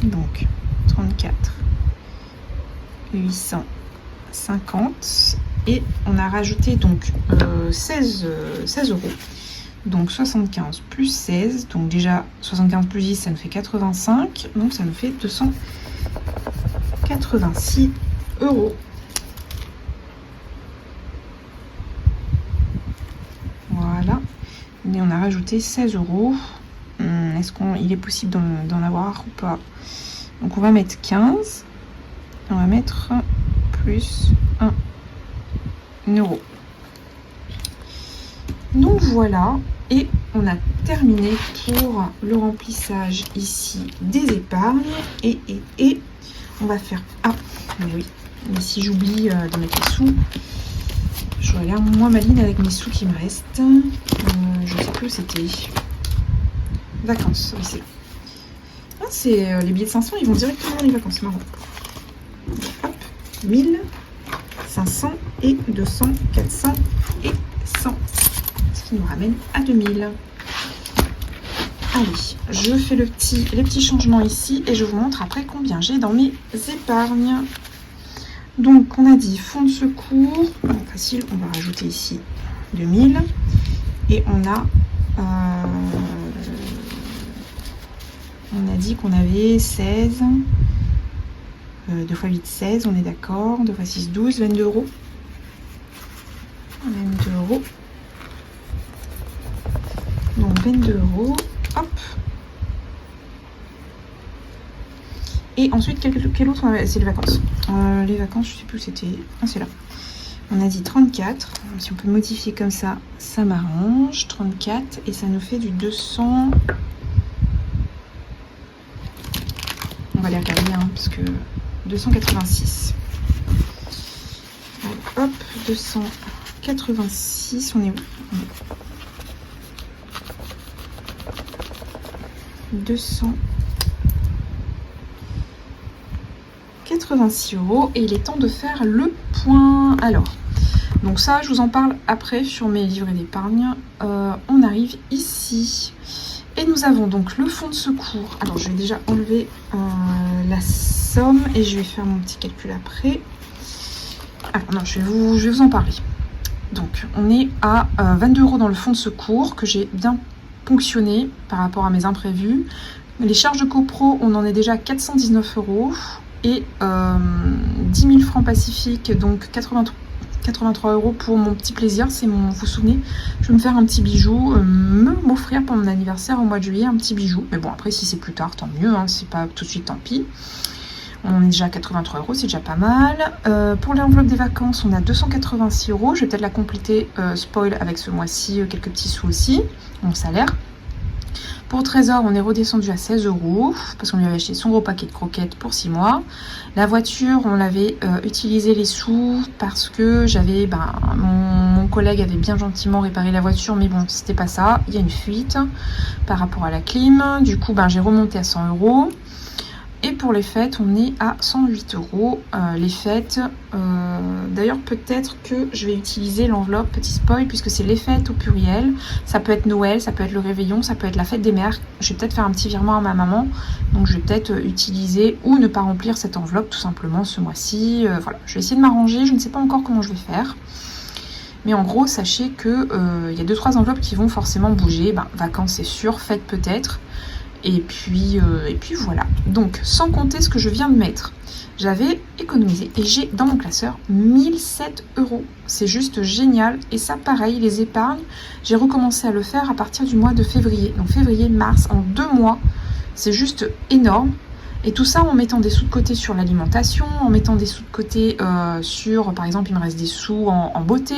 Donc 34 850 et on a rajouté donc 16 euros, donc 75 plus 16, donc déjà 75 plus 10 ça nous fait 85, donc ça nous fait 286 euros. Voilà, et on a rajouté 16 euros. Est-ce qu'il est possible d'en avoir ou pas? Donc on va mettre 15. On va mettre plus 1 euro. Donc voilà. Et on a terminé pour le remplissage ici des épargnes. Et on va faire... Ah, mais oui. Mais si j'oublie de mettre les sous, j'aurais l'air moins maligne avec mes sous qui me restent. Je sais plus où c'était. Vacances, oui c'est là. Ah, c'est les billets de 500, ils vont directement dans les vacances, marrant. Hop, 1000, 500 et 200, 400 et 100. Ce qui nous ramène à 2000. Allez, je fais les petits changements ici et je vous montre après combien j'ai dans mes épargnes. Donc, on a dit fonds de secours. Bon, facile, on va rajouter ici 2000. Et on a dit qu'on avait 16. 2 x 8, 16, on est d'accord. 2 x 6, 12, 22 euros. 22 euros. Donc 22 euros. Hop. Et ensuite, quel autre? C'est les vacances. Les vacances, je sais plus où c'était. Ah, c'est là. On a dit 34. Si on peut modifier comme ça, ça m'arrange. 34. Et ça nous fait du 200. On va les regarder, hein, parce que 286. Allez, hop, 286. On est où? 286 euros. Et il est temps de faire le point. Alors, donc ça, je vous en parle après sur mes livrets d'épargne. On arrive ici. Et nous avons donc le fonds de secours. Alors, je vais déjà enlever la somme et je vais faire mon petit calcul après. Alors, non, je vais vous en parler. Donc, on est à 22 euros dans le fonds de secours que j'ai bien ponctionné par rapport à mes imprévus. Les charges de copro, on en est déjà à 419 euros. Et 10 000 francs pacifiques, donc 83 euros pour mon petit plaisir. C'est mon, vous vous souvenez, je vais me faire un petit bijou, m'offrir pour mon anniversaire au mois de juillet un petit bijou. Mais bon, après, si c'est plus tard, tant mieux, hein, c'est pas tout de suite, tant pis. On est déjà à 83 euros, c'est déjà pas mal. Pour l'enveloppe des vacances, on a 286 euros. Je vais peut-être la compléter spoil avec ce mois-ci, quelques petits sous aussi, mon salaire. Pour Trésor, on est redescendu à 16 euros parce qu'on lui avait acheté son gros paquet de croquettes pour 6 mois. La voiture, on l'avait utilisé les sous parce que j'avais, mon collègue avait bien gentiment réparé la voiture, mais bon, c'était pas ça. Il y a une fuite par rapport à la clim. Du coup, j'ai remonté à 100 euros. Et pour les fêtes, on est à 108 €. Les fêtes, d'ailleurs peut-être que je vais utiliser l'enveloppe, petit spoil, puisque c'est les fêtes au pluriel. Ça peut être Noël, ça peut être le réveillon, ça peut être la fête des mères. Je vais peut-être faire un petit virement à ma maman. Donc je vais peut-être utiliser ou ne pas remplir cette enveloppe tout simplement ce mois-ci. Voilà, je vais essayer de m'arranger, je ne sais pas encore comment je vais faire. Mais en gros, sachez que y a 2-3 enveloppes qui vont forcément bouger. Vacances c'est sûr, fêtes peut-être. Et puis voilà. Donc, sans compter ce que je viens de mettre, j'avais économisé et j'ai dans mon classeur 1007 €. C'est juste génial. Et ça, pareil, les épargnes, j'ai recommencé à le faire à partir du mois de février. Donc, février, mars, en 2 mois, c'est juste énorme. Et tout ça en mettant des sous de côté sur l'alimentation, en mettant des sous de côté sur, par exemple, il me reste des sous en beauté,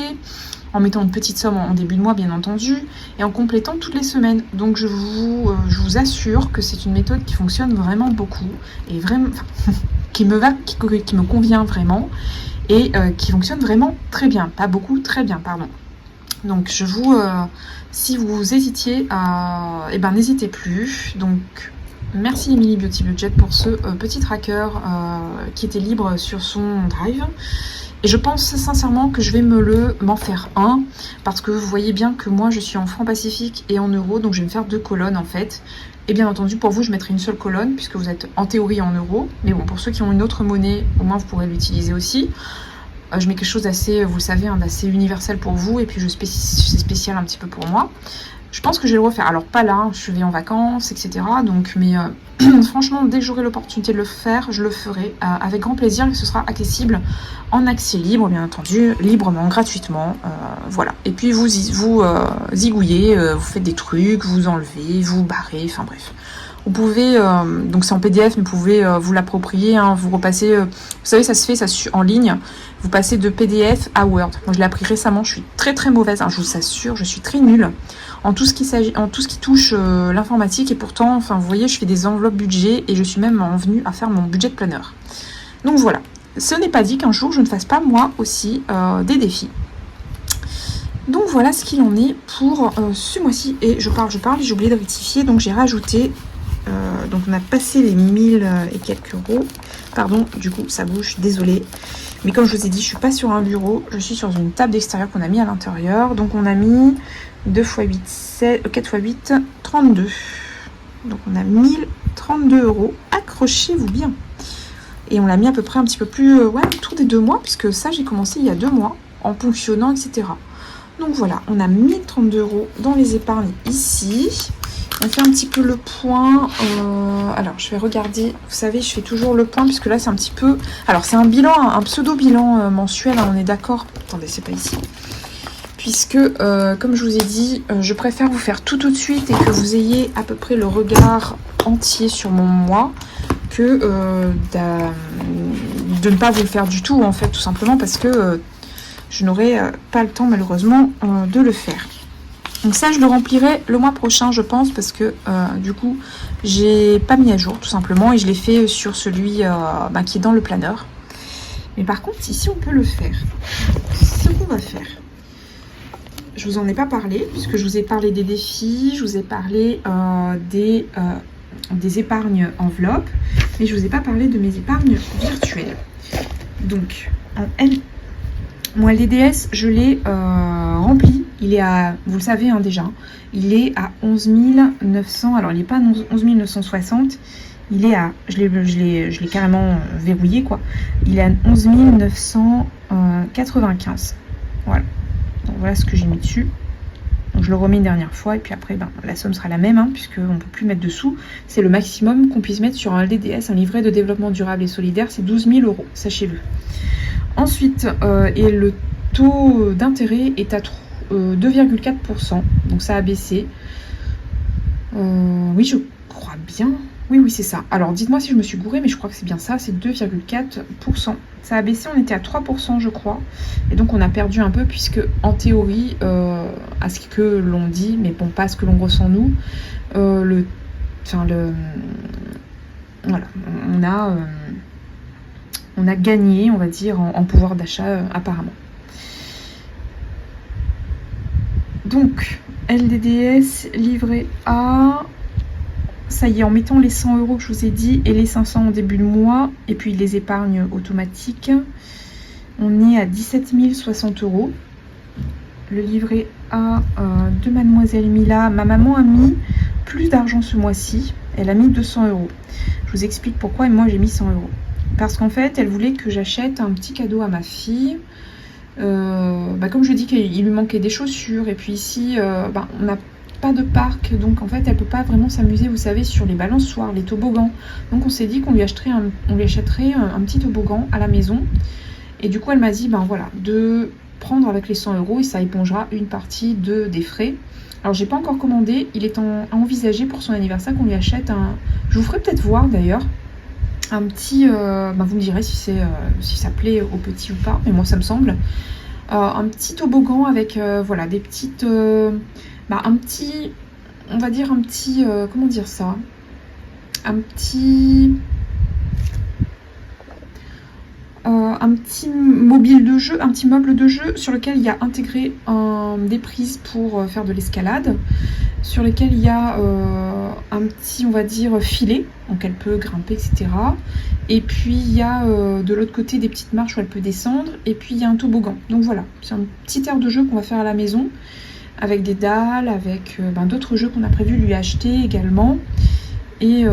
en mettant une petite somme en début de mois, bien entendu, et en complétant toutes les semaines. Donc je vous assure que c'est une méthode qui fonctionne vraiment beaucoup, et vraiment, qui me convient vraiment, et qui fonctionne vraiment très bien. Pas beaucoup, très bien, pardon. Donc si vous hésitiez, n'hésitez plus. Donc merci Emily Beauty Budget pour ce petit tracker qui était libre sur son drive. Et je pense sincèrement que je vais m'en faire un, parce que vous voyez bien que moi je suis en francs Pacifique et en euros, donc je vais me faire 2 colonnes en fait. Et bien entendu pour vous je mettrai une seule colonne, puisque vous êtes en théorie en euros. Mais bon, pour ceux qui ont une autre monnaie, au moins vous pourrez l'utiliser aussi. Je mets quelque chose d'assez, vous le savez, d'assez universel pour vous, et puis c'est spécial un petit peu pour moi. Je pense que je vais le refaire. Alors pas là, je vais en vacances, etc. Donc, mais franchement, dès que j'aurai l'opportunité de le faire, je le ferai avec grand plaisir, et ce sera accessible en accès libre, bien entendu, librement, gratuitement. Voilà. Et puis vous zigouillez, vous faites des trucs, vous enlevez, vous barrez, enfin bref. Vous pouvez, donc c'est en PDF, mais vous pouvez vous l'approprier, hein, vous repassez, vous savez, ça se fait en ligne, vous passez de PDF à Word. Moi je l'ai appris récemment, je suis très très mauvaise, hein, je vous assure, je suis très nulle en tout ce qui touche l'informatique, et pourtant, enfin vous voyez, je fais des enveloppes budget, et je suis même venue à faire mon budget planner. Donc voilà, ce n'est pas dit qu'un jour je ne fasse pas moi aussi des défis. Donc voilà ce qu'il en est pour ce mois-ci. Et je parle, j'ai oublié de rectifier, donc j'ai rajouté, donc on a passé les 1000 et quelques euros. Pardon, du coup ça bouge, je suis désolée. Mais comme je vous ai dit, je suis pas sur un bureau, je suis sur une table d'extérieur qu'on a mis à l'intérieur. Donc on a mis 2 x 8, 4 x 8, 32. Donc on a 1032 €. Accrochez-vous bien. Et on l'a mis à peu près un petit peu plus, autour des 2 mois, puisque ça j'ai commencé il y a 2 mois, en ponctionnant, etc. Donc voilà, on a 1032 € dans les épargnes ici. On fait un petit peu le point. Alors, je vais regarder. Vous savez, je fais toujours le point, puisque là, c'est un petit peu... Alors, c'est un bilan, un pseudo-bilan mensuel, hein, on est d'accord. Attendez, c'est pas ici. Puisque, comme je vous ai dit, je préfère vous faire tout de suite, et que vous ayez à peu près le regard entier sur mon mois, que de ne pas vous le faire du tout, en fait, tout simplement, parce que... je n'aurai pas le temps malheureusement de le faire. Donc ça je le remplirai le mois prochain je pense, parce que du coup j'ai pas mis à jour tout simplement, et je l'ai fait sur celui qui est dans le planeur. Mais par contre ici on peut le faire. Ce qu'on va faire, je vous en ai pas parlé, puisque je vous ai parlé des défis, je vous ai parlé des épargnes enveloppes, mais je vous ai pas parlé de mes épargnes virtuelles. Donc moi, l'EDS, je l'ai rempli. Il est à, vous le savez déjà, il est à 11 900. Alors, il n'est pas à 11 960. Il est à, je l'ai carrément verrouillé, quoi. Il est à 11 995. Voilà. Donc, voilà ce que j'ai mis dessus. Donc, je le remets une dernière fois. Et puis après, la somme sera la même, hein, puisqu'on ne peut plus mettre dessous. C'est le maximum qu'on puisse mettre sur un LDDS, un livret de développement durable et solidaire. C'est 12 000 €, sachez-le. Ensuite, et le taux d'intérêt est à 2,4%, donc ça a baissé. Oui, je crois bien. Oui, c'est ça. Alors, dites-moi si je me suis gourée, mais je crois que c'est bien ça, c'est 2,4%. Ça a baissé, on était à 3%, je crois. Et donc, on a perdu un peu, puisque, en théorie, à ce que l'on dit, mais bon, pas à ce que l'on ressent nous, voilà, on a gagné, on va dire, en pouvoir d'achat, apparemment. Donc, LDDS, livret A, ça y est, en mettant les 100 € que je vous ai dit et les 500 au début de mois, et puis les épargnes automatiques, on est à 17 060 €. Le livret A de Mademoiselle Mila, ma maman a mis plus d'argent ce mois-ci, elle a mis 200 €. Je vous explique pourquoi, et moi j'ai mis 100 €. Parce qu'en fait, elle voulait que j'achète un petit cadeau à ma fille. Comme je dis qu'il lui manquait des chaussures, et puis ici, on n'a pas de parc, donc en fait, elle peut pas vraiment s'amuser, vous savez, sur les balançoires, les toboggans. Donc on s'est dit qu'on lui achèterait un petit toboggan à la maison. Et du coup, elle m'a dit, voilà, de prendre avec les 100 € et ça épongera une partie des frais. Alors, j'ai pas encore commandé, il est à envisager pour son anniversaire qu'on lui achète un... Je vous ferai peut-être voir d'ailleurs, un petit... vous me direz si ça plaît au petit ou pas, mais moi ça me semble. Un petit toboggan avec, voilà, des petites... un petit... On va dire un petit... comment dire ça? Un petit mobile de jeu, un petit meuble de jeu sur lequel il y a intégré des prises pour faire de l'escalade, sur lequel il y a un petit, on va dire, filet, donc elle peut grimper, etc. Et puis il y a de l'autre côté des petites marches où elle peut descendre, et puis il y a un toboggan. Donc voilà, c'est un petit air de jeu qu'on va faire à la maison, avec des dalles, avec d'autres jeux qu'on a prévu lui acheter également. Et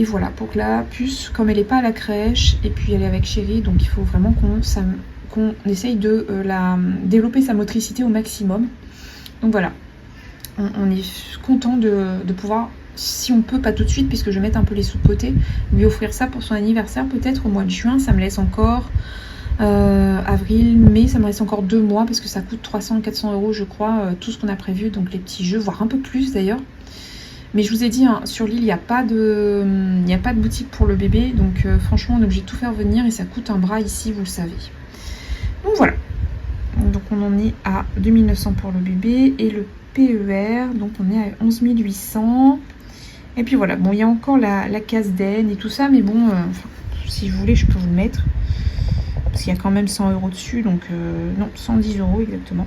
voilà, pour que la puce, comme elle n'est pas à la crèche, et puis elle est avec Chérie, donc il faut vraiment qu'on essaye de développer sa motricité au maximum. Donc voilà, on est content de pouvoir, si on peut, pas tout de suite, puisque je vais mettre un peu les sous de côté, lui offrir ça pour son anniversaire, peut-être au mois de juin. Ça me laisse encore avril, mai, ça me reste encore 2 mois, parce que ça coûte 300-400 € je crois, tout ce qu'on a prévu, donc les petits jeux, voire un peu plus d'ailleurs. Mais je vous ai dit, sur l'île, il n'y a pas de boutique pour le bébé. Donc franchement, on est obligé de tout faire venir et ça coûte un bras ici, vous le savez. Donc voilà. Donc on en est à 2900 pour le bébé. Et le PER, donc on est à 11 800. Et puis voilà, bon, il y a encore la Casden et tout ça. Mais bon, si vous voulez, je peux vous le mettre. Parce qu'il y a quand même 100 € dessus. Donc non, 110 € exactement.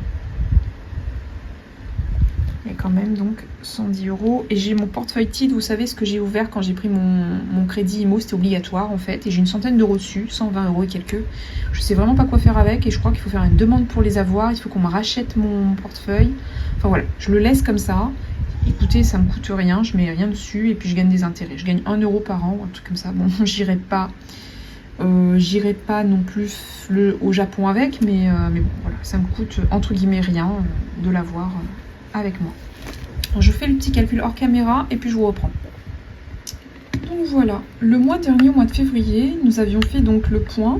Il y a quand même donc 110 €. Et j'ai mon portefeuille TID, vous savez ce que j'ai ouvert quand j'ai pris mon crédit IMO, c'était obligatoire en fait. Et j'ai une centaine d'euros dessus, 120 € et quelques. Je sais vraiment pas quoi faire avec et je crois qu'il faut faire une demande pour les avoir. Il faut qu'on me rachète mon portefeuille. Enfin voilà, je le laisse comme ça. Écoutez, ça me coûte rien, je mets rien dessus et puis je gagne des intérêts. Je gagne 1 € par an ou un truc comme ça. Bon, j'irai pas non plus au Japon avec, mais bon, voilà, ça me coûte entre guillemets rien de l'avoir avec moi. Je fais le petit calcul hors caméra et puis je vous reprends. Donc voilà, le mois dernier, au mois de février, nous avions fait donc le point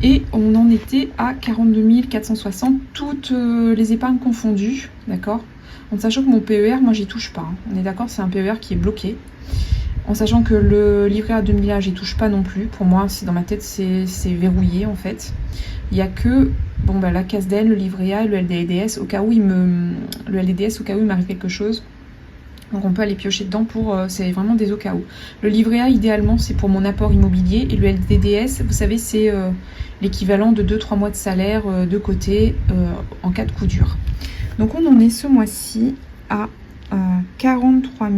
et on en était à 42 460, toutes les épargnes confondues, d'accord. En sachant que mon PER, moi j'y touche pas, hein. On est d'accord, c'est un PER qui est bloqué. En sachant que le livret A 2000 là, j'y touche pas non plus. Pour moi, dans ma tête, c'est verrouillé en fait. Il n'y a que la Casden, le livret A et le LDDS au cas où il m'arrive quelque chose. Donc on peut aller piocher dedans c'est vraiment des au cas où. Le livret A, idéalement, c'est pour mon apport immobilier. Et le LDDS, vous savez, c'est l'équivalent de 2-3 mois de salaire de côté en cas de coup dur. Donc on en est ce mois-ci à 43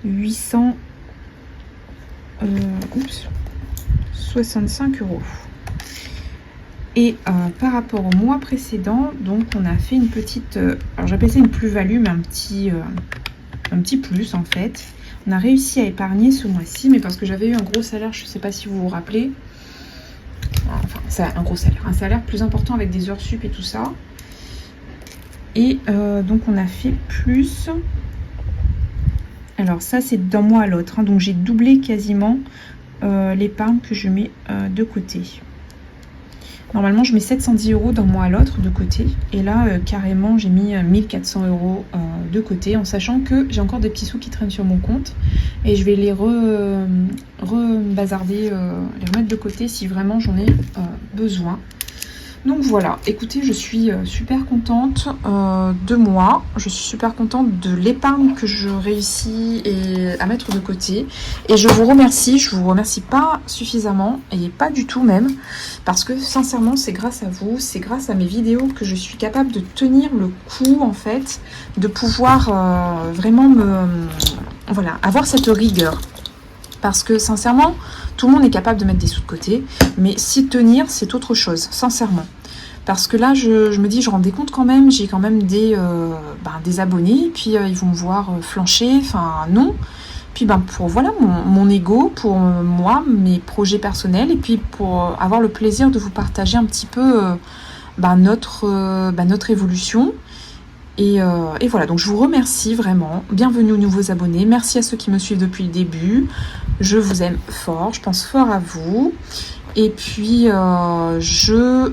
865 €. Et par rapport au mois précédent, donc on a fait une petite, alors j'appelle ça une plus-value, mais un petit plus en fait. On a réussi à épargner ce mois-ci, mais parce que j'avais eu un gros salaire, je ne sais pas si vous vous rappelez. Enfin, c'est un gros salaire, un salaire plus important avec des heures sup et tout ça. Et donc on a fait plus. Alors ça c'est d'un mois à l'autre, hein, donc j'ai doublé quasiment l'épargne que je mets de côté. Normalement je mets 710 € d'un mois à l'autre de côté, et là carrément j'ai mis 1400 € de côté, en sachant que j'ai encore des petits sous qui traînent sur mon compte, et je vais les rebazarder, les remettre de côté si vraiment j'en ai besoin. Donc voilà, écoutez, je suis super contente de moi, je suis super contente de l'épargne que je réussis à mettre de côté. Et je vous remercie pas suffisamment, et pas du tout même, parce que sincèrement c'est grâce à vous, c'est grâce à mes vidéos que je suis capable de tenir le coup en fait, de pouvoir vraiment voilà, avoir cette rigueur. Parce que sincèrement, tout le monde est capable de mettre des sous de côté, mais s'y tenir, c'est autre chose, sincèrement. Parce que là, je me dis, je rendais compte quand même, j'ai quand même des abonnés, puis ils vont me voir flancher, enfin non. Puis pour voilà mon ego, pour moi, mes projets personnels, et puis pour avoir le plaisir de vous partager un petit peu notre évolution. Et voilà, donc je vous remercie vraiment. Bienvenue aux nouveaux abonnés. Merci à ceux qui me suivent depuis le début. Je vous aime fort, je pense fort à vous. Et puis, je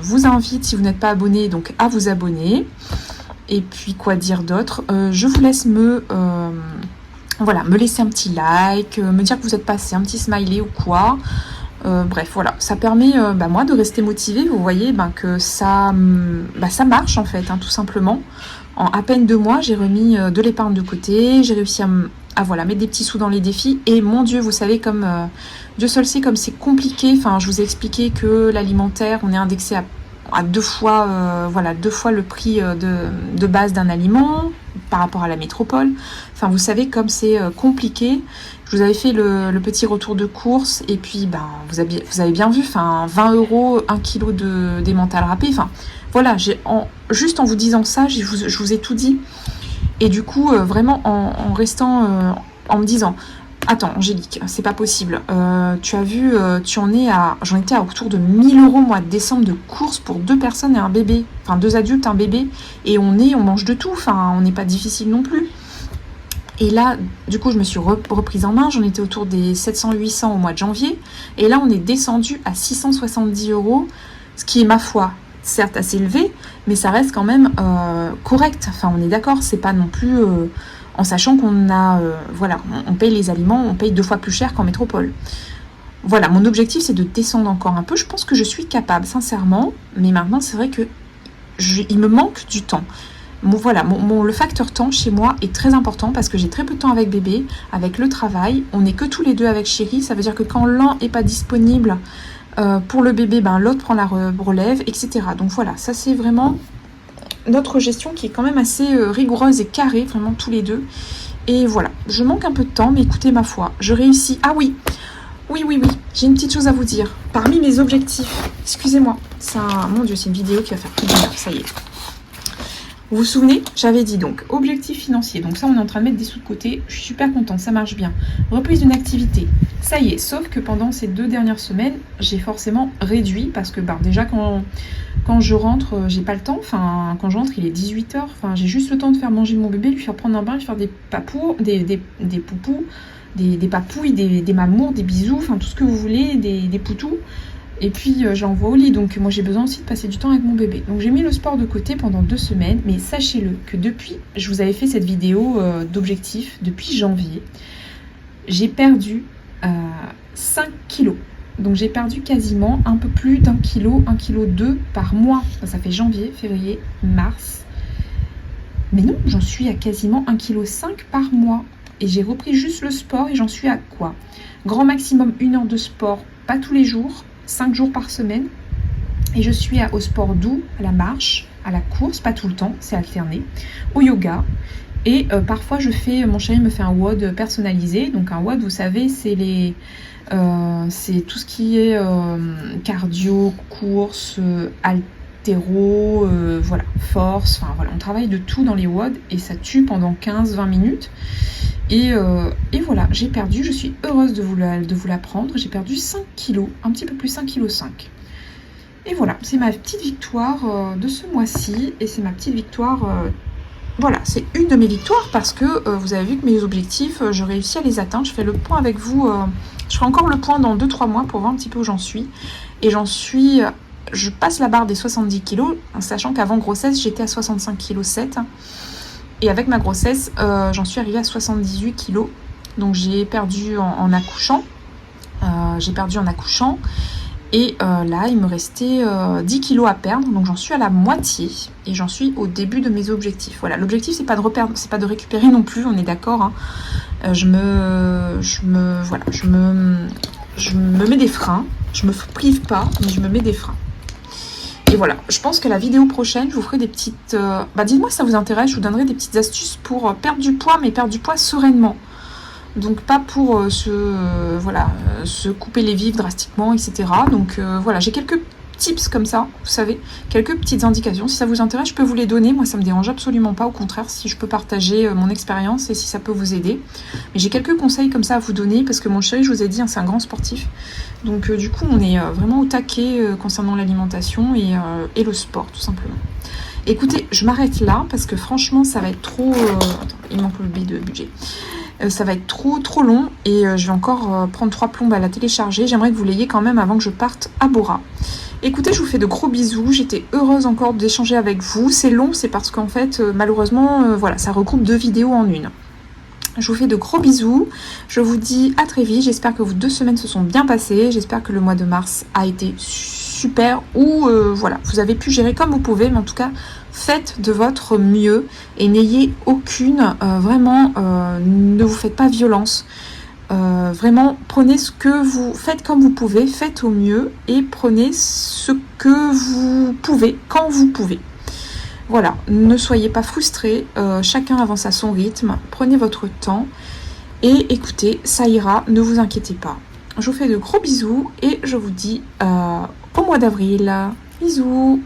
vous invite, si vous n'êtes pas abonné, donc à vous abonner. Et puis, quoi dire d'autre, je vous laisse me laisser un petit like, me dire que vous êtes passé, un petit smiley ou quoi. Bref, voilà, ça permet moi de rester motivée. Vous voyez que ça marche en fait, hein, tout simplement. En à peine 2 mois, j'ai remis de l'épargne de côté, j'ai réussi à mettre des petits sous dans les défis. Et mon Dieu, vous savez, comme Dieu seul sait comme c'est compliqué. Enfin, je vous ai expliqué que l'alimentaire, on est indexé à 2 fois, 2 fois le prix de base d'un aliment par rapport à la métropole. Enfin, vous savez comme c'est compliqué. Je vous avais fait le petit retour de course et puis vous avez bien vu, 20 €, 1 kg d'emmental râpé. Enfin, voilà, juste en vous disant ça, je vous ai tout dit. Et du coup, vraiment en restant, en me disant, attends Angélique, c'est pas possible. Tu as vu, j'en étais à autour de 1 000 € mois de décembre de courses pour 2 personnes et un bébé. Enfin 2 adultes, un bébé. Et on mange de tout, on n'est pas difficile non plus. Et là, du coup, je me suis reprise en main. J'en étais autour des 700-800 au mois de janvier. Et là, on est descendu à 670 €, ce qui est, ma foi, certes assez élevé, mais ça reste quand même correct. Enfin, on est d'accord, c'est pas non plus... en sachant qu'on a... on paye les aliments, on paye 2 fois plus cher qu'en métropole. Voilà, mon objectif, c'est de descendre encore un peu. Je pense que je suis capable, sincèrement. Mais maintenant, c'est vrai que il me manque du temps. Le facteur temps chez moi est très important parce que j'ai très peu de temps avec bébé, avec le travail. On n'est que tous les deux avec chéri. Ça veut dire que quand l'un n'est pas disponible pour le bébé, l'autre prend la relève, etc. Donc voilà, ça c'est vraiment notre gestion qui est quand même assez rigoureuse et carrée, vraiment tous les deux. Et voilà, je manque un peu de temps, mais écoutez, ma foi, je réussis. Ah oui, j'ai une petite chose à vous dire. Parmi mes objectifs, excusez-moi, mon Dieu, c'est une vidéo qui va faire plus d'une heure, ça y est. Vous vous souvenez, j'avais dit donc objectif financier, donc ça on est en train de mettre des sous de côté, je suis super contente, ça marche bien. Reprise d'une activité, ça y est, sauf que pendant ces 2 dernières semaines, j'ai forcément réduit parce que déjà quand je rentre, j'ai pas le temps, quand je rentre il est 18 h, j'ai juste le temps de faire manger mon bébé, lui faire prendre un bain, lui faire des papous, des poupous, des papouilles, des mamours, des bisous, tout ce que vous voulez, des poutous. Et puis j'envoie au lit, donc moi j'ai besoin aussi de passer du temps avec mon bébé. Donc j'ai mis le sport de côté pendant 2 semaines, mais sachez-le que depuis, je vous avais fait cette vidéo d'objectif, depuis janvier, j'ai perdu 5 kilos. Donc j'ai perdu quasiment un peu plus d'1 kilo, 1,2 kg par mois. Ça fait janvier, février, mars. Mais non, j'en suis à quasiment 1,5 kg par mois. Et j'ai repris juste le sport et j'en suis à quoi? Grand maximum 1 heure de sport, pas tous les jours. 5 jours par semaine et je suis au sport doux, à la marche, à la course, pas tout le temps, c'est alterné, au yoga et parfois mon chéri me fait un WOD personnalisé. Donc un WOD, vous savez, c'est tout ce qui est cardio, course, haltéro, force, on travaille de tout dans les WOD et ça tue pendant 15-20 minutes. Et voilà, j'ai perdu, je suis heureuse de vous l'apprendre, j'ai perdu 5 kilos, un petit peu plus 1,5 kg. Et voilà, c'est ma petite victoire de ce mois-ci, et c'est ma petite victoire, c'est une de mes victoires parce que vous avez vu que mes objectifs, je réussis à les atteindre. Je fais le point avec vous, je ferai encore le point dans 2-3 mois pour voir un petit peu où j'en suis. Et je passe la barre des 70 kilos, en sachant qu'avant grossesse, j'étais à 65,7 kg. Et avec ma grossesse, j'en suis arrivée à 78 kilos. Donc j'ai perdu en accouchant. Et là, il me restait 10 kilos à perdre. Donc j'en suis à la moitié. Et j'en suis au début de mes objectifs. Voilà, l'objectif, c'est pas de récupérer non plus, on est d'accord. Hein. Je me mets des freins. Je me prive pas, mais je me mets des freins. Et Et voilà, je pense que la vidéo prochaine, je vous ferai des petites... dites-moi si ça vous intéresse, je vous donnerai des petites astuces pour perdre du poids, mais perdre du poids sereinement. Donc pas pour se couper les vifs drastiquement, etc. Donc voilà, j'ai quelques tips comme ça, vous savez, quelques petites indications. Si ça vous intéresse, je peux vous les donner. Moi, ça me dérange absolument pas. Au contraire, si je peux partager mon expérience et si ça peut vous aider. Mais j'ai quelques conseils comme ça à vous donner parce que mon chéri, je vous ai dit, hein, c'est un grand sportif. Donc du coup, on est vraiment au taquet concernant l'alimentation et le sport, tout simplement. Écoutez, je m'arrête là parce que franchement, ça va être trop... Attends, il manque le billet de budget. Ça va être trop long et je vais encore prendre 3 plombes à la télécharger. J'aimerais que vous l'ayez quand même avant que je parte à Bora. Écoutez, je vous fais de gros bisous. J'étais heureuse encore d'échanger avec vous. C'est long, c'est parce qu'en fait, malheureusement, voilà, ça regroupe 2 vidéos en une. Je vous fais de gros bisous. Je vous dis à très vite. J'espère que vos 2 semaines se sont bien passées. J'espère que le mois de mars a été super. Ou voilà, vous avez pu gérer comme vous pouvez. Mais en tout cas, faites de votre mieux. Et n'ayez aucune... ne vous faites pas violence. Vraiment, prenez ce que vous faites comme vous pouvez. Faites au mieux. Et prenez ce que vous pouvez quand vous pouvez. Voilà, ne soyez pas frustrés, chacun avance à son rythme, prenez votre temps et écoutez, ça ira, ne vous inquiétez pas. Je vous fais de gros bisous et je vous dis au mois d'avril. Bisous.